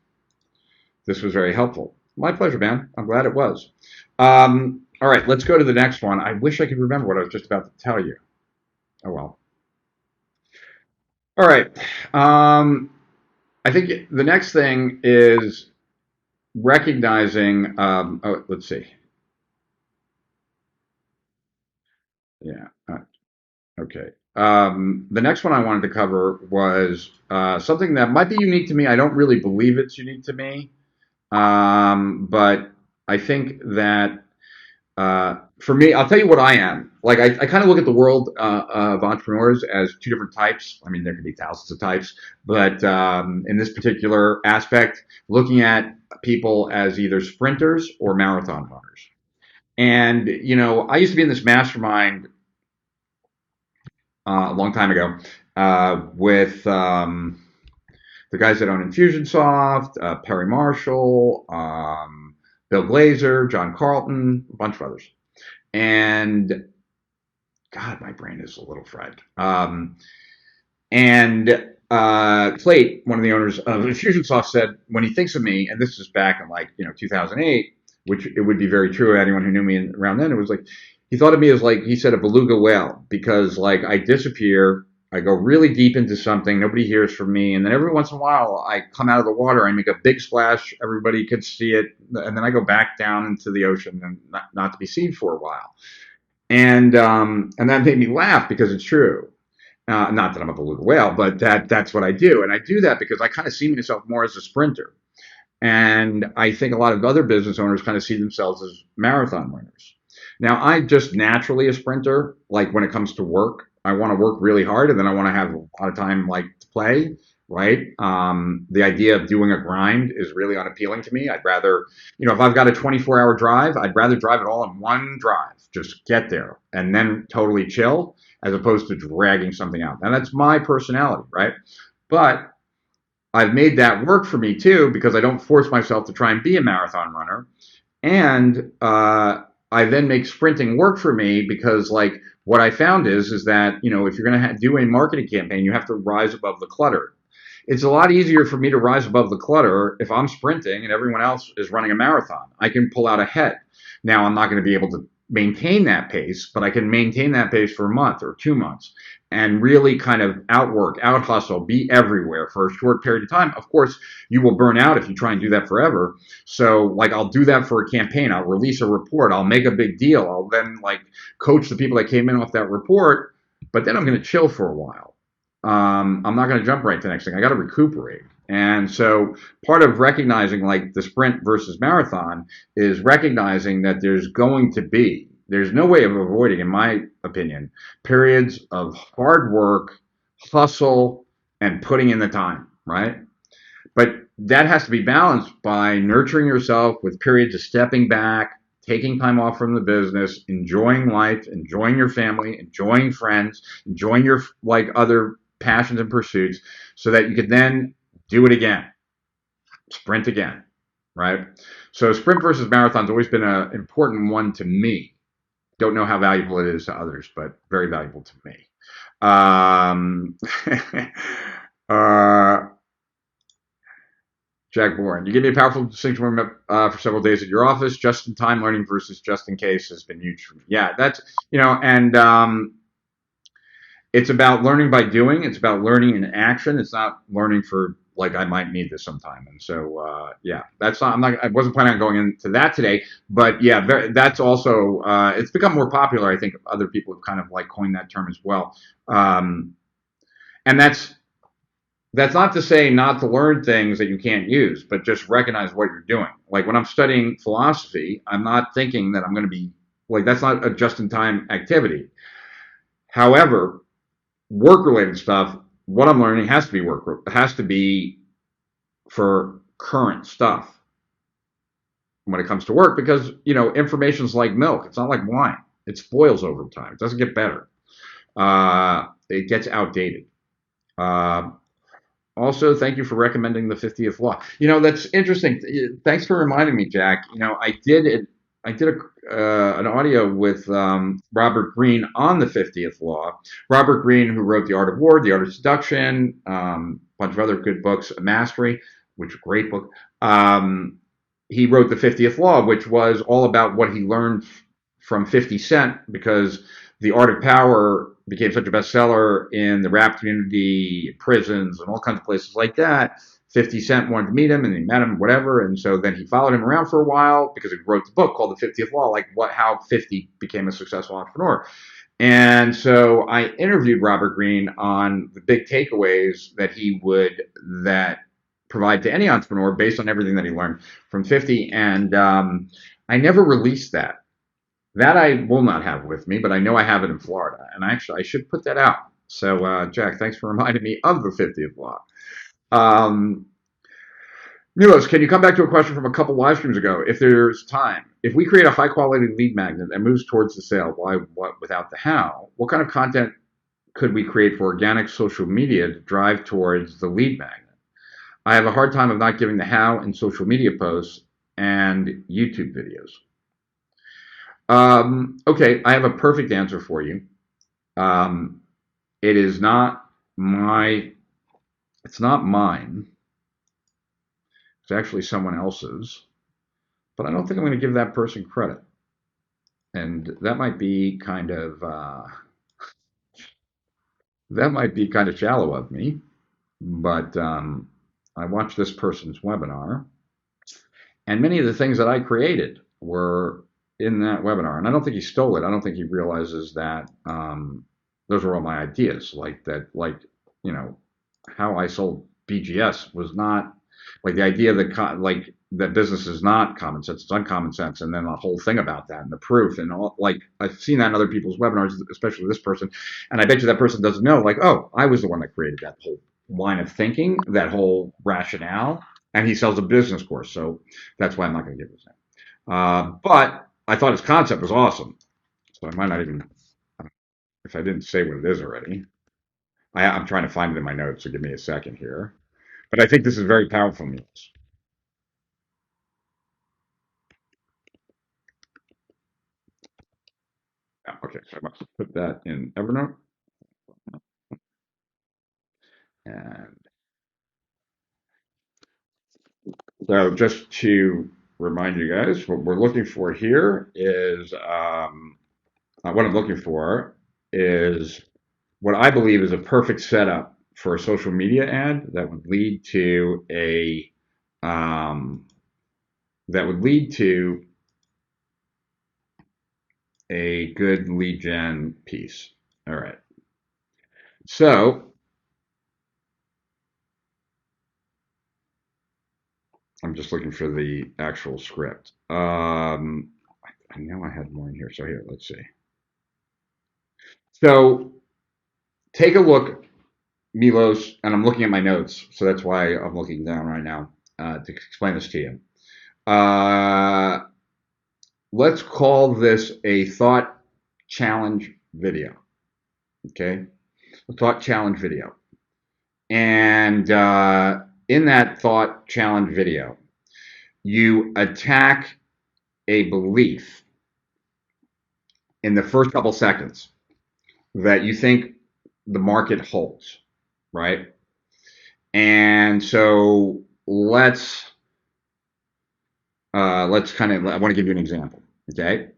this was very helpful. My pleasure, man. I'm glad it was. All right, let's go to the next one. I wish I could remember what I was just about to tell you. Oh, well. All right. I think the next thing is recognizing. Oh, let's see. Yeah. Okay. The next one I wanted to cover was something that might be unique to me. I don't really believe it's unique to me, but I think that for me, I'll tell you what I am. Like, I kind of look at the world of entrepreneurs as two different types. I mean, there could be thousands of types, but in this particular aspect, looking at people as either sprinters or marathon runners. And, I used to be in this mastermind a long time ago with the guys that own Infusionsoft, Perry Marshall, Bill Glazer, John Carlton, a bunch of others. And God, my brain is a little fried. And Plate, one of the owners of Infusionsoft, said when he thinks of me, and this is back in 2008, which it would be very true of anyone who knew me around then. It was like he thought of me as, like he said, a beluga whale, because like I disappear, I go really deep into something, nobody hears from me, and then every once in a while I come out of the water, I make a big splash, everybody could see it, and then I go back down into the ocean and not to be seen for a while. And that made me laugh because it's true. Not that I'm a beluga whale, but that's what I do, and I do that because I kind of see myself more as a sprinter, and I think a lot of other business owners kind of see themselves as marathon runners. Now, I just naturally a sprinter. Like when it comes to work, I want to work really hard, and then I want to have a lot of time like to play. Right. The idea of doing a grind is really unappealing to me. I'd rather, if I've got a 24-hour drive, I'd rather drive it all in one drive. Just get there and then totally chill, as opposed to dragging something out. And that's my personality, right? But I've made that work for me too, because I don't force myself to try and be a marathon runner. And I then make sprinting work for me, because like what I found is that, if you're going to do a marketing campaign, you have to rise above the clutter. It's a lot easier for me to rise above the clutter if I'm sprinting and everyone else is running a marathon. I can pull out ahead. Now, I'm not going to be able to maintain that pace, but I can maintain that pace for a month or 2 months and really kind of outwork, out hustle, be everywhere for a short period of time. Of course, you will burn out if you try and do that forever. So like I'll do that for a campaign. I'll release a report. I'll make a big deal. I'll then like coach the people that came in off that report, but then I'm going to chill for a while. I'm not going to jump right to the next thing. I got to recuperate. And so part of recognizing like the sprint versus marathon is recognizing that there's no way of avoiding, in my opinion, periods of hard work, hustle, and putting in the time, right? But that has to be balanced by nurturing yourself with periods of stepping back, taking time off from the business, enjoying life, enjoying your family, enjoying friends, enjoying your like other passions and pursuits, so that you could then do it again, sprint again, right? So sprint versus marathon's always been an important one to me. Don't know how valuable it is to others, but very valuable to me. Um, uh, Jack Bourne, you gave me a powerful distinction for several days at your office. Just in time learning versus just in case has been huge for me. Yeah, that's, and it's about learning by doing. It's about learning in action. It's not learning for like I might need this sometime. And so yeah, that's not. I wasn't planning on going into that today, but yeah, that's also it's become more popular. I think other people have kind of like coined that term as well. Um, and that's not to say not to learn things that you can't use, but just recognize what you're doing. Like when I'm studying philosophy, I'm not thinking that I'm going to be like, that's not a just in time activity. However, work related stuff, what I'm learning has to be has to be for current stuff when it comes to work, because, information's like milk. It's not like wine. It spoils over time. It doesn't get better. It gets outdated. Uh, Also, thank you for recommending the 50th law. That's interesting. Thanks for reminding me, Jack. I did an audio with Robert Greene on the 50th law. Robert Greene, who wrote The Art of War, The Art of Seduction, a bunch of other good books, Mastery, which is a great book. He wrote the 50th law, which was all about what he learned from 50 Cent, because The Art of Power became such a bestseller in the rap community, prisons, and all kinds of places like that. 50 Cent wanted to meet him, and he met him, whatever. And so then he followed him around for a while because he wrote the book called The 50th Law, like how 50 became a successful entrepreneur. And so I interviewed Robert Greene on the big takeaways that provide to any entrepreneur based on everything that he learned from 50. And I never released that. That I will not have with me, but I know I have it in Florida, and I should put that out. So, Jack, thanks for reminding me of the 50th law. Um, Milos, can you come back to a question from a couple live streams ago? If there's time, if we create a high quality lead magnet that moves towards the sale, why, what, without the how, what kind of content could we create for organic social media to drive towards the lead magnet? I have a hard time of not giving the how in social media posts and YouTube videos. Okay, I have a perfect answer for you. Um, it is not it's not mine. It's actually someone else's, but I don't think I'm going to give that person credit. And that might be kind of shallow of me, but I watched this person's webinar, and many of the things that I created were in that webinar. And I don't think he stole it. I don't think he realizes that those were all my ideas. Like that, how I sold BGS was not like the idea that that business is not common sense, it's uncommon sense, and then the whole thing about that and the proof and all. Like I've seen that in other people's webinars, especially this person, and I bet you that person doesn't know. Like, oh, I was the one that created that whole line of thinking, that whole rationale, and he sells a business course, so that's why I'm not going to give his name. But I thought his concept was awesome, so I might not even, if I didn't say what it is already. I'm trying to find it in my notes, so give me a second here. But I think this is very powerful news. Yeah, okay, so I must put that in Evernote. And so just to remind you guys, what we're looking for here is what I'm looking for is what I believe is a perfect setup for a social media ad that would lead to um, a good lead gen piece. All right. So I'm just looking for the actual script. I know I had more in here. So here, let's see. So take a look, Milos, and I'm looking at my notes. So that's why I'm looking down right now to explain this to you. Let's call this a thought challenge video. Okay. A thought challenge video. And in that thought challenge video, you attack a belief in the first couple seconds that you think the market holds, right? And so let's kind of, I want to give you an example. Okay.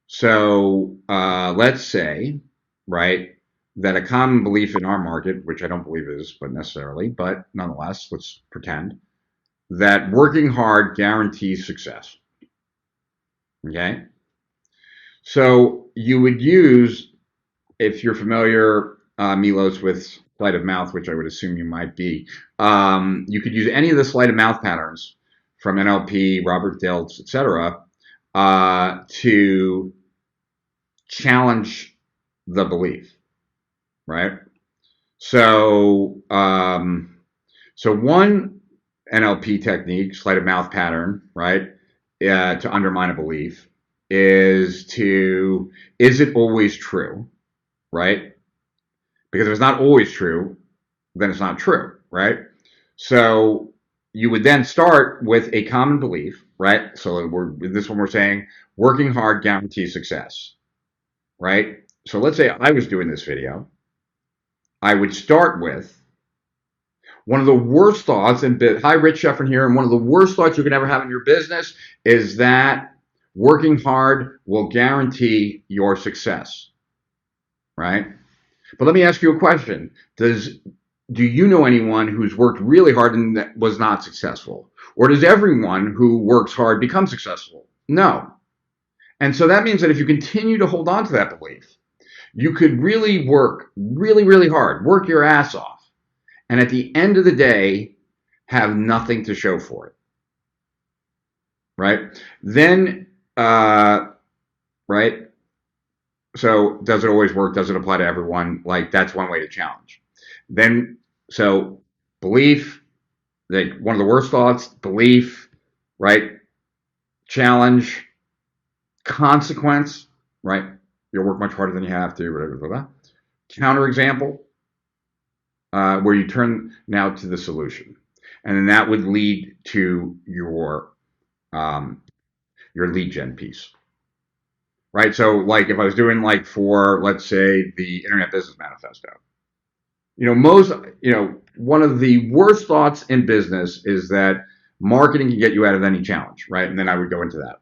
So let's say, right, that a common belief in our market, which I don't believe is, but necessarily, but nonetheless, let's pretend that working hard guarantees success. Okay. So you would use, if you're familiar, Milos, with sleight of mouth, which I would assume you might be, you could use any of the sleight of mouth patterns from NLP, Robert Dilts, etc., to challenge the belief, right? So, so one NLP technique, sleight of mouth pattern, right, to undermine a belief is it always true, right? Because if it's not always true, then it's not true, right? So you would then start with a common belief, right? So this one we're saying working hard guarantees success, right? So let's say I was doing this video. I would start with one of the worst thoughts, and hi, Rich Sheffrin here, and one of the worst thoughts you can ever have in your business is that working hard will guarantee your success, right? But let me ask you a question. Do you know anyone who's worked really hard and that was not successful? Or does everyone who works hard become successful? No. And so that means that if you continue to hold on to that belief, you could really work really, really hard, work your ass off, and at the end of the day, have nothing to show for it. Right? Then, right? So does it always work? Does it apply to everyone? Like, that's one way to challenge. Then, so belief, like one of the worst thoughts, belief, right? Challenge, consequence, right? You'll work much harder than you have to, blah, blah, blah. Counter example, where you turn now to the solution. And then that would lead to your lead gen piece. Right. So like if I was doing like for, let's say, the Internet Business Manifesto, one of the worst thoughts in business is that marketing can get you out of any challenge, right? And then I would go into that.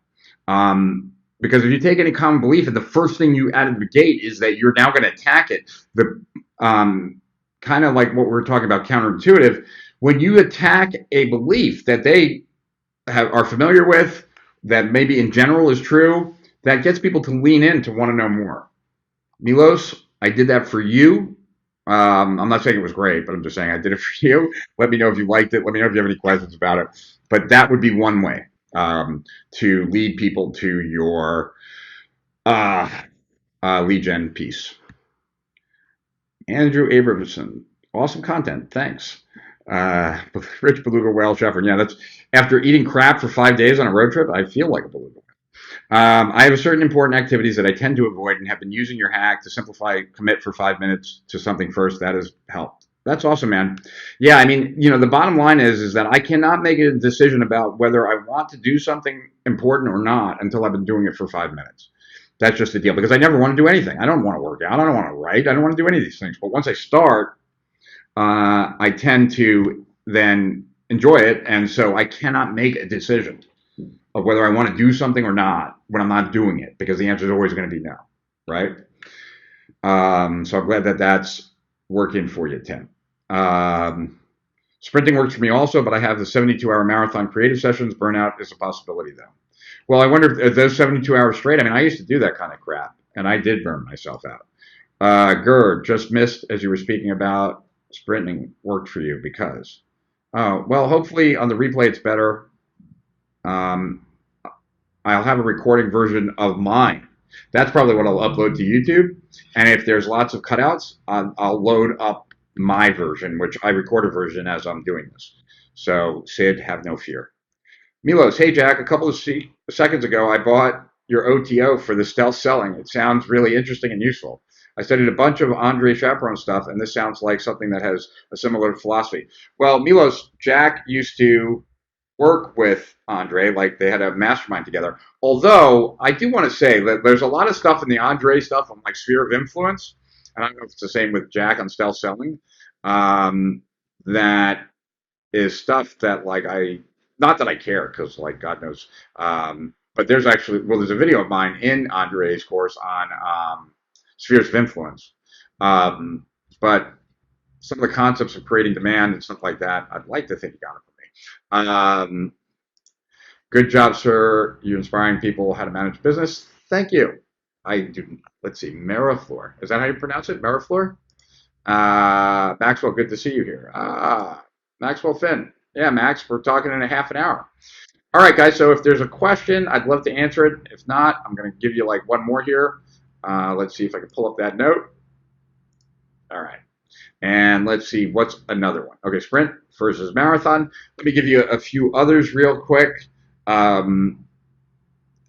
Because if you take any common belief and the first thing you out of the gate is that you're now going to attack it, the kind of like what we're talking about, counterintuitive, when you attack a belief that they are familiar with, that maybe in general is true, that gets people to lean in to want to know more. Milos, I did that for you. I'm not saying it was great, but I'm just saying I did it for you. Let me know if you liked it. Let me know if you have any questions about it. But that would be one way to lead people to your lead gen piece. Andrew Abramson, awesome content. Thanks. Rich Beluga Whale Sheffrin. Yeah, that's after eating crap for 5 days on a road trip. I feel like a beluga. I have certain important activities that I tend to avoid and have been using your hack to simplify, commit for 5 minutes to something first. That has helped. That's awesome, man. Yeah, I mean, the bottom line is that I cannot make a decision about whether I want to do something important or not until I've been doing it for 5 minutes. That's just the deal, because I never want to do anything. I don't want to work out. I don't want to write. I don't want to do any of these things. But once I start, I tend to then enjoy it. And so I cannot make a decision of whether I want to do something or not when I'm not doing it, because the answer is always going to be no, right? So I'm glad that that's working for you, Tim. Sprinting works for me also, but I have the 72-hour marathon creative sessions. Burnout is a possibility, though. Well, I wonder if those 72 hours straight, I mean, I used to do that kind of crap, and I did burn myself out. Gerd, just missed as you were speaking about sprinting worked for you because. Well, hopefully on the replay it's better. I'll have a recording version of mine. That's probably what I'll upload to YouTube. And if there's lots of cutouts, I'll load up my version, which I record a version as I'm doing this. So, Sid, have no fear. Milos, hey, Jack, a couple of seconds ago, I bought your OTO for the stealth selling. It sounds really interesting and useful. I studied a bunch of Andre Chaperon stuff, and this sounds like something that has a similar philosophy. Well, Milos, Jack used to work with Andre, like they had a mastermind together. Although I do want to say that there's a lot of stuff in the Andre stuff on like sphere of influence, and I don't know if it's the same with Jack on stealth selling, that is stuff that like not that I care, because like God knows, but there's a video of mine in Andre's course on spheres of influence. Um, but some of the concepts of creating demand and stuff like that, I'd like to think you got it from me. Good job, sir. You're inspiring people how to manage business. Thank you. I do. Let's see, Meriflor. Is that how you pronounce it? Meriflor? Maxwell, good to see you here. Maxwell Finn. Yeah, Max, we're talking in a half an hour. All right, guys. So if there's a question, I'd love to answer it. If not, I'm going to give you like one more here. Let's see if I can pull up that note. All right. And let's see, what's another one? Okay, sprint versus marathon. Let me give you a few others real quick. Um,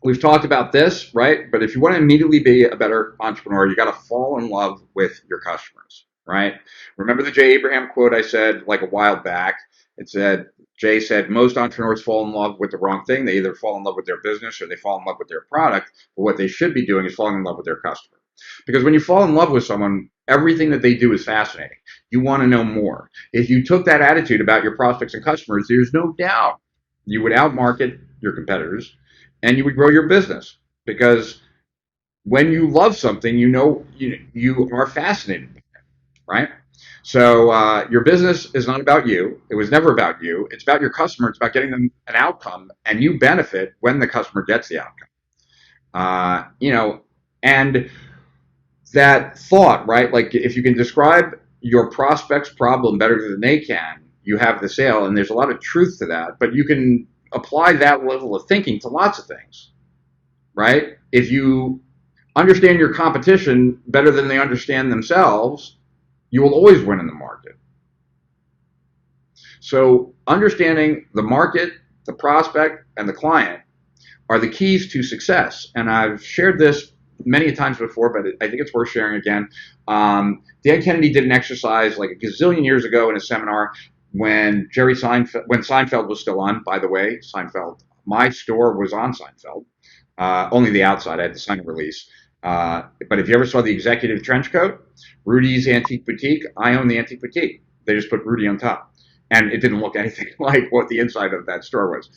we've talked about this, right? But if you want to immediately be a better entrepreneur, you got to fall in love with your customers, right? Remember the Jay Abraham quote I said like a while back? It said, Jay said, most entrepreneurs fall in love with the wrong thing. They either fall in love with their business or they fall in love with their product. But what they should be doing is falling in love with their customer. Because when you fall in love with someone, everything that they do is fascinating. You want to know more. If you took that attitude about your prospects and customers, there's no doubt you would outmarket your competitors and you would grow your business. Because when you love something, you are fascinated by it, right? So your business is not about you. It was never about you. It's about your customer. It's about getting them an outcome, and you benefit when the customer gets the outcome. And that thought, right? Like if you can describe your prospect's problem better than they can, you have the sale. And there's a lot of truth to that, but you can apply that level of thinking to lots of things, right? If you understand your competition better than they understand themselves, you will always win in the market. So understanding the market, the prospect, and the client are the keys to success. And I've shared this many times before, but I think it's worth sharing again. Dan Kennedy did an exercise like a gazillion years ago in a seminar when Seinfeld was still on. By the way, Seinfeld, my store was on Seinfeld, only the outside. I had to sign a release. But if you ever saw the executive trench coat, Rudy's Antique Boutique, I own the Antique Boutique. They just put Rudy on top. And it didn't look anything like what the inside of that store was.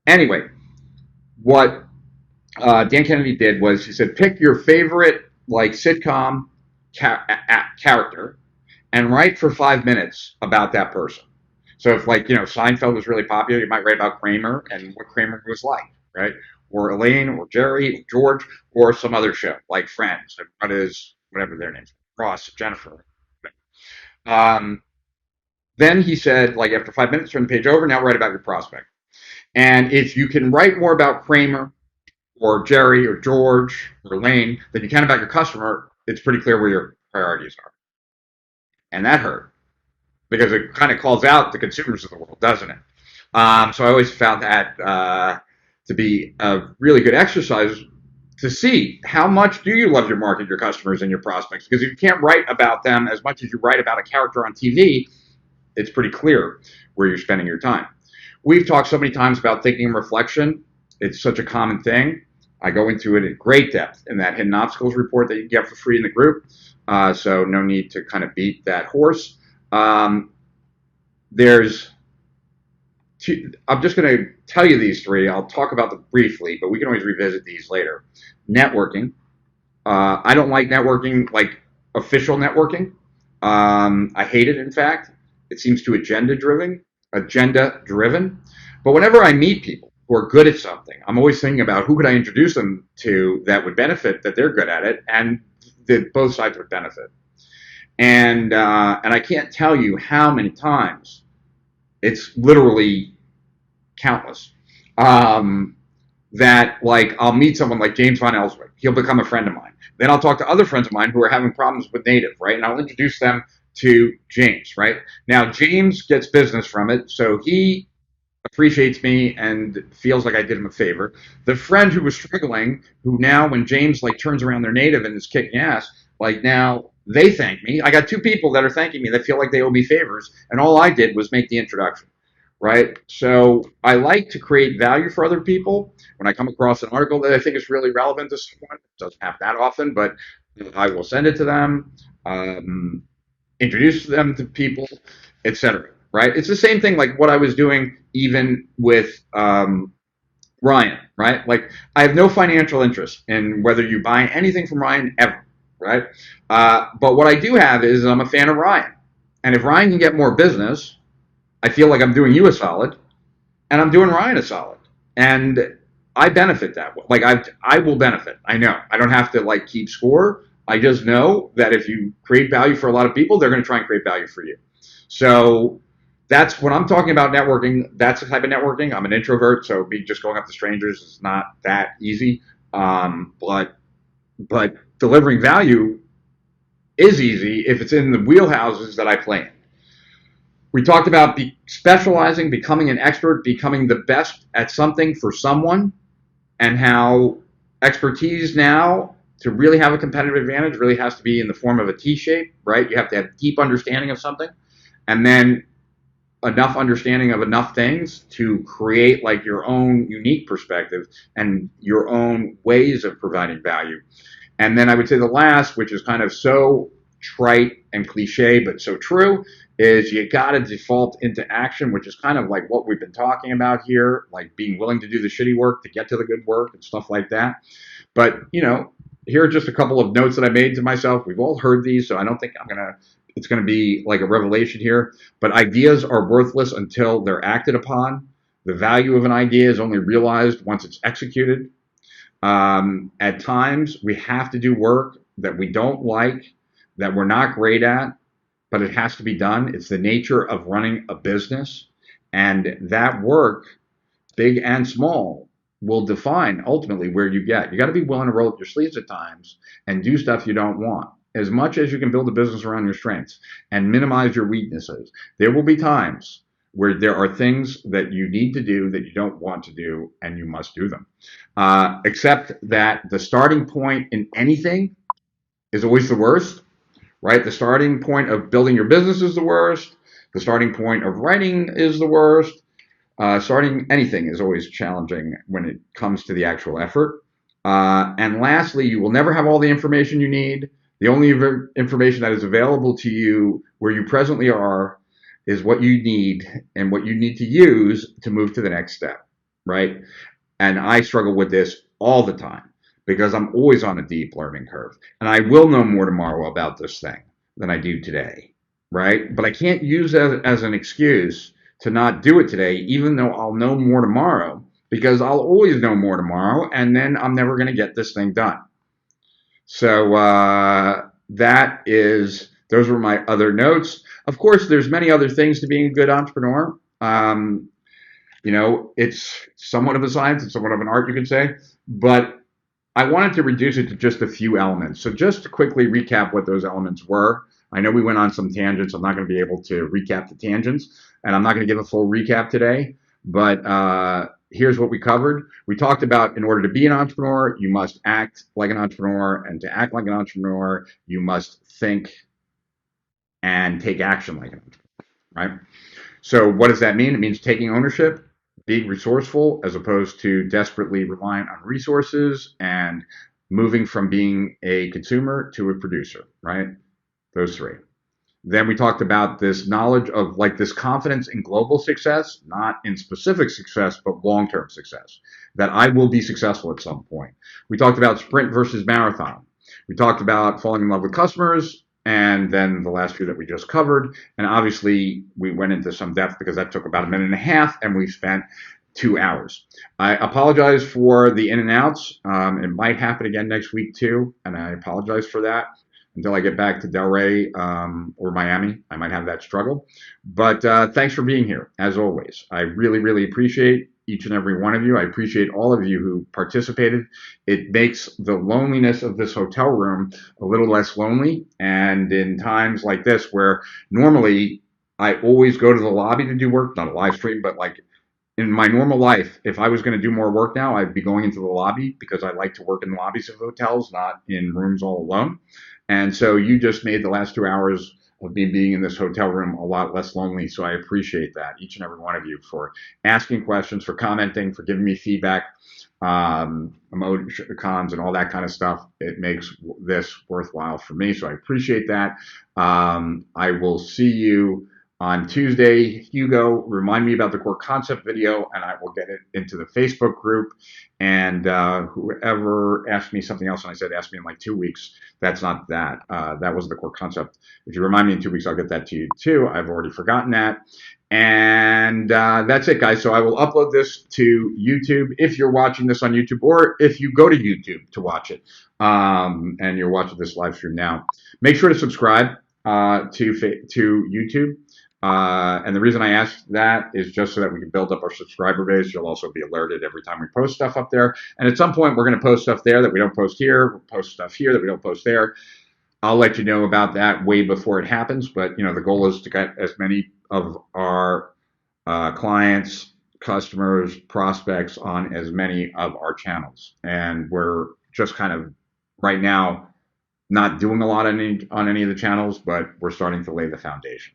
Anyway, what Dan Kennedy did was he said, pick your favorite like sitcom character and write for 5 minutes about that person. So if Seinfeld was really popular, you might write about Kramer and what Kramer was like, right? Or Elaine or Jerry or George or some other show like Friends. Whatever their names, Ross, Jennifer. Um, then he said, like after 5 minutes, turn the page over. Now write about your prospect. And if you can write more about Kramer or Jerry or George or Lane than you can about your customer, it's pretty clear where your priorities are. And that hurt because it kind of calls out the consumers of the world, doesn't it? So I always found that to be a really good exercise to see how much do you love your market, your customers, and your prospects. Because if you can't write about them as much as you write about a character on TV, it's pretty clear where you're spending your time. We've talked so many times about thinking and reflection. It's such a common thing. I go into it in great depth in that hidden obstacles report that you get for free in the group. So no need to kind of beat that horse. I'm just going to tell you these three. I'll talk about them briefly, but we can always revisit these later. Networking. I don't like networking, like official networking. I hate it, in fact. It seems too agenda driven. But whenever I meet people who are good at something, I'm always thinking about who could I introduce them to that would benefit, that they're good at it, and that both sides would benefit. And I can't tell you how many times, it's literally countless, that like I'll meet someone like James Von Ellswick. He'll become a friend of mine. Then I'll talk to other friends of mine who are having problems with native, right? And I'll introduce them to James, right? Now James gets business from it, so he appreciates me and feels like I did him a favor. The friend who was struggling, who now when James like turns around their native and is kicking ass, like now they thank me. I got two people that are thanking me that feel like they owe me favors, and all I did was make the introduction, right? So I like to create value for other people. When I come across an article that I think is really relevant to someone, it doesn't happen that often, but I will send it to them, introduce them to people, etc. Right? It's the same thing like what I was doing even with Ryan, right? Like I have no financial interest in whether you buy anything from Ryan ever. right? But what I do have is I'm a fan of Ryan. And if Ryan can get more business, I feel like I'm doing you a solid, and I'm doing Ryan a solid. And I benefit that way. Like I will benefit. I know. I don't have to like keep score. I just know that if you create value for a lot of people, they're going to try and create value for you. So that's when I'm talking about networking. That's the type of networking. I'm an introvert, so me just going up to strangers is not that easy. But delivering value is easy if it's in the wheelhouses that I play in. We talked about specializing, becoming an expert, becoming the best at something for someone, and how expertise now to really have a competitive advantage really has to be in the form of a T shape, right? You have to have deep understanding of something, and then enough understanding of enough things to create like your own unique perspective and your own ways of providing value. And then I would say the last, which is kind of so trite and cliche, but so true, is you got to default into action, which is kind of like what we've been talking about here, like being willing to do the shitty work to get to the good work and stuff like that. But, here are just a couple of notes that I made to myself. We've all heard these, so I don't think it's going to be like a revelation here. But ideas are worthless until they're acted upon. The value of an idea is only realized once it's executed. At times, we have to do work that we don't like, that we're not great at, but it has to be done. It's the nature of running a business. And that work, big and small, will define ultimately where you get. You got to be willing to roll up your sleeves at times and do stuff you don't want. As much as you can build a business around your strengths and minimize your weaknesses, there will be times where there are things that you need to do that you don't want to do, and you must do them. Except that the starting point in anything is always the worst, right? The starting point of building your business is the worst. The starting point of writing is the worst. Starting anything is always challenging when it comes to the actual effort. And lastly, you will never have all the information you need. The only information that is available to you where you presently are is what you need and what you need to use to move to the next step, right? And I struggle with this all the time because I'm always on a deep learning curve. And I will know more tomorrow about this thing than I do today, right? But I can't use that as an excuse to not do it today, even though I'll know more tomorrow, because I'll always know more tomorrow, and then I'm never going to get this thing done. So those were my other notes. Of course, there's many other things to being a good entrepreneur. It's somewhat of a science, it's somewhat of an art, you could say, but I wanted to reduce it to just a few elements. So just to quickly recap what those elements were. I know we went on some tangents. I'm not going to be able to recap the tangents, and I'm not going to give a full recap today, but here's what we covered. We talked about in order to be an entrepreneur, you must act like an entrepreneur, and to act like an entrepreneur, you must think and take action like an entrepreneur, right? So what does that mean? It means taking ownership, being resourceful as opposed to desperately reliant on resources, and moving from being a consumer to a producer, right? Those three. Then we talked about this knowledge of like this confidence in global success, not in specific success, but long-term success, that I will be successful at some point. We talked about sprint versus marathon. We talked about falling in love with customers, and then the last few that we just covered. And obviously, we went into some depth because that took about a minute and a half, and we spent 2 hours. I apologize for the in and outs. It might happen again next week too, and I apologize for that. Until I get back to Delray or Miami, I might have that struggle. But thanks for being here, as always. I really, really appreciate each and every one of you. I appreciate all of you who participated. It makes the loneliness of this hotel room a little less lonely. And in times like this, where normally I always go to the lobby to do work, not a live stream, but like in my normal life, if I was going to do more work now, I'd be going into the lobby because I like to work in the lobbies of hotels, not in rooms all alone. And so you just made the last 2 hours of me being in this hotel room a lot less lonely. So I appreciate that, each and every one of you, for asking questions, for commenting, for giving me feedback, emoticons, and all that kind of stuff. It makes this worthwhile for me. So I appreciate that. I will see you On Tuesday, Hugo, remind me about the core concept video, and I will get it into the Facebook group. And whoever asked me something else, and I said, ask me in like 2 weeks. That's not that. That was the core concept. If you remind me in 2 weeks, I'll get that to you too. I've already forgotten that. And that's it, guys. So I will upload this to YouTube if you're watching this on YouTube, or if you go to YouTube to watch it, and you're watching this live stream now. Make sure to subscribe to YouTube. And the reason I ask that is just so that we can build up our subscriber base. You'll also be alerted every time we post stuff up there. And at some point, we're going to post stuff there that we don't post here. We'll post stuff here that we don't post there. I'll let you know about that way before it happens. But the goal is to get as many of our clients, customers, prospects on as many of our channels. And we're just kind of right now not doing a lot on any of the channels, but we're starting to lay the foundation.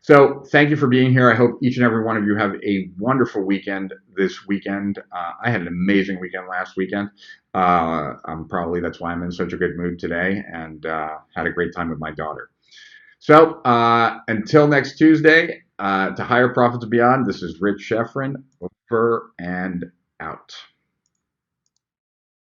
So thank you for being here. I hope each and every one of you have a wonderful weekend this weekend. I had an amazing weekend last weekend. That's why I'm in such a good mood today, and had a great time with my daughter. So until next Tuesday, to Higher Profits and Beyond, this is Rich Sheffrin, over and out.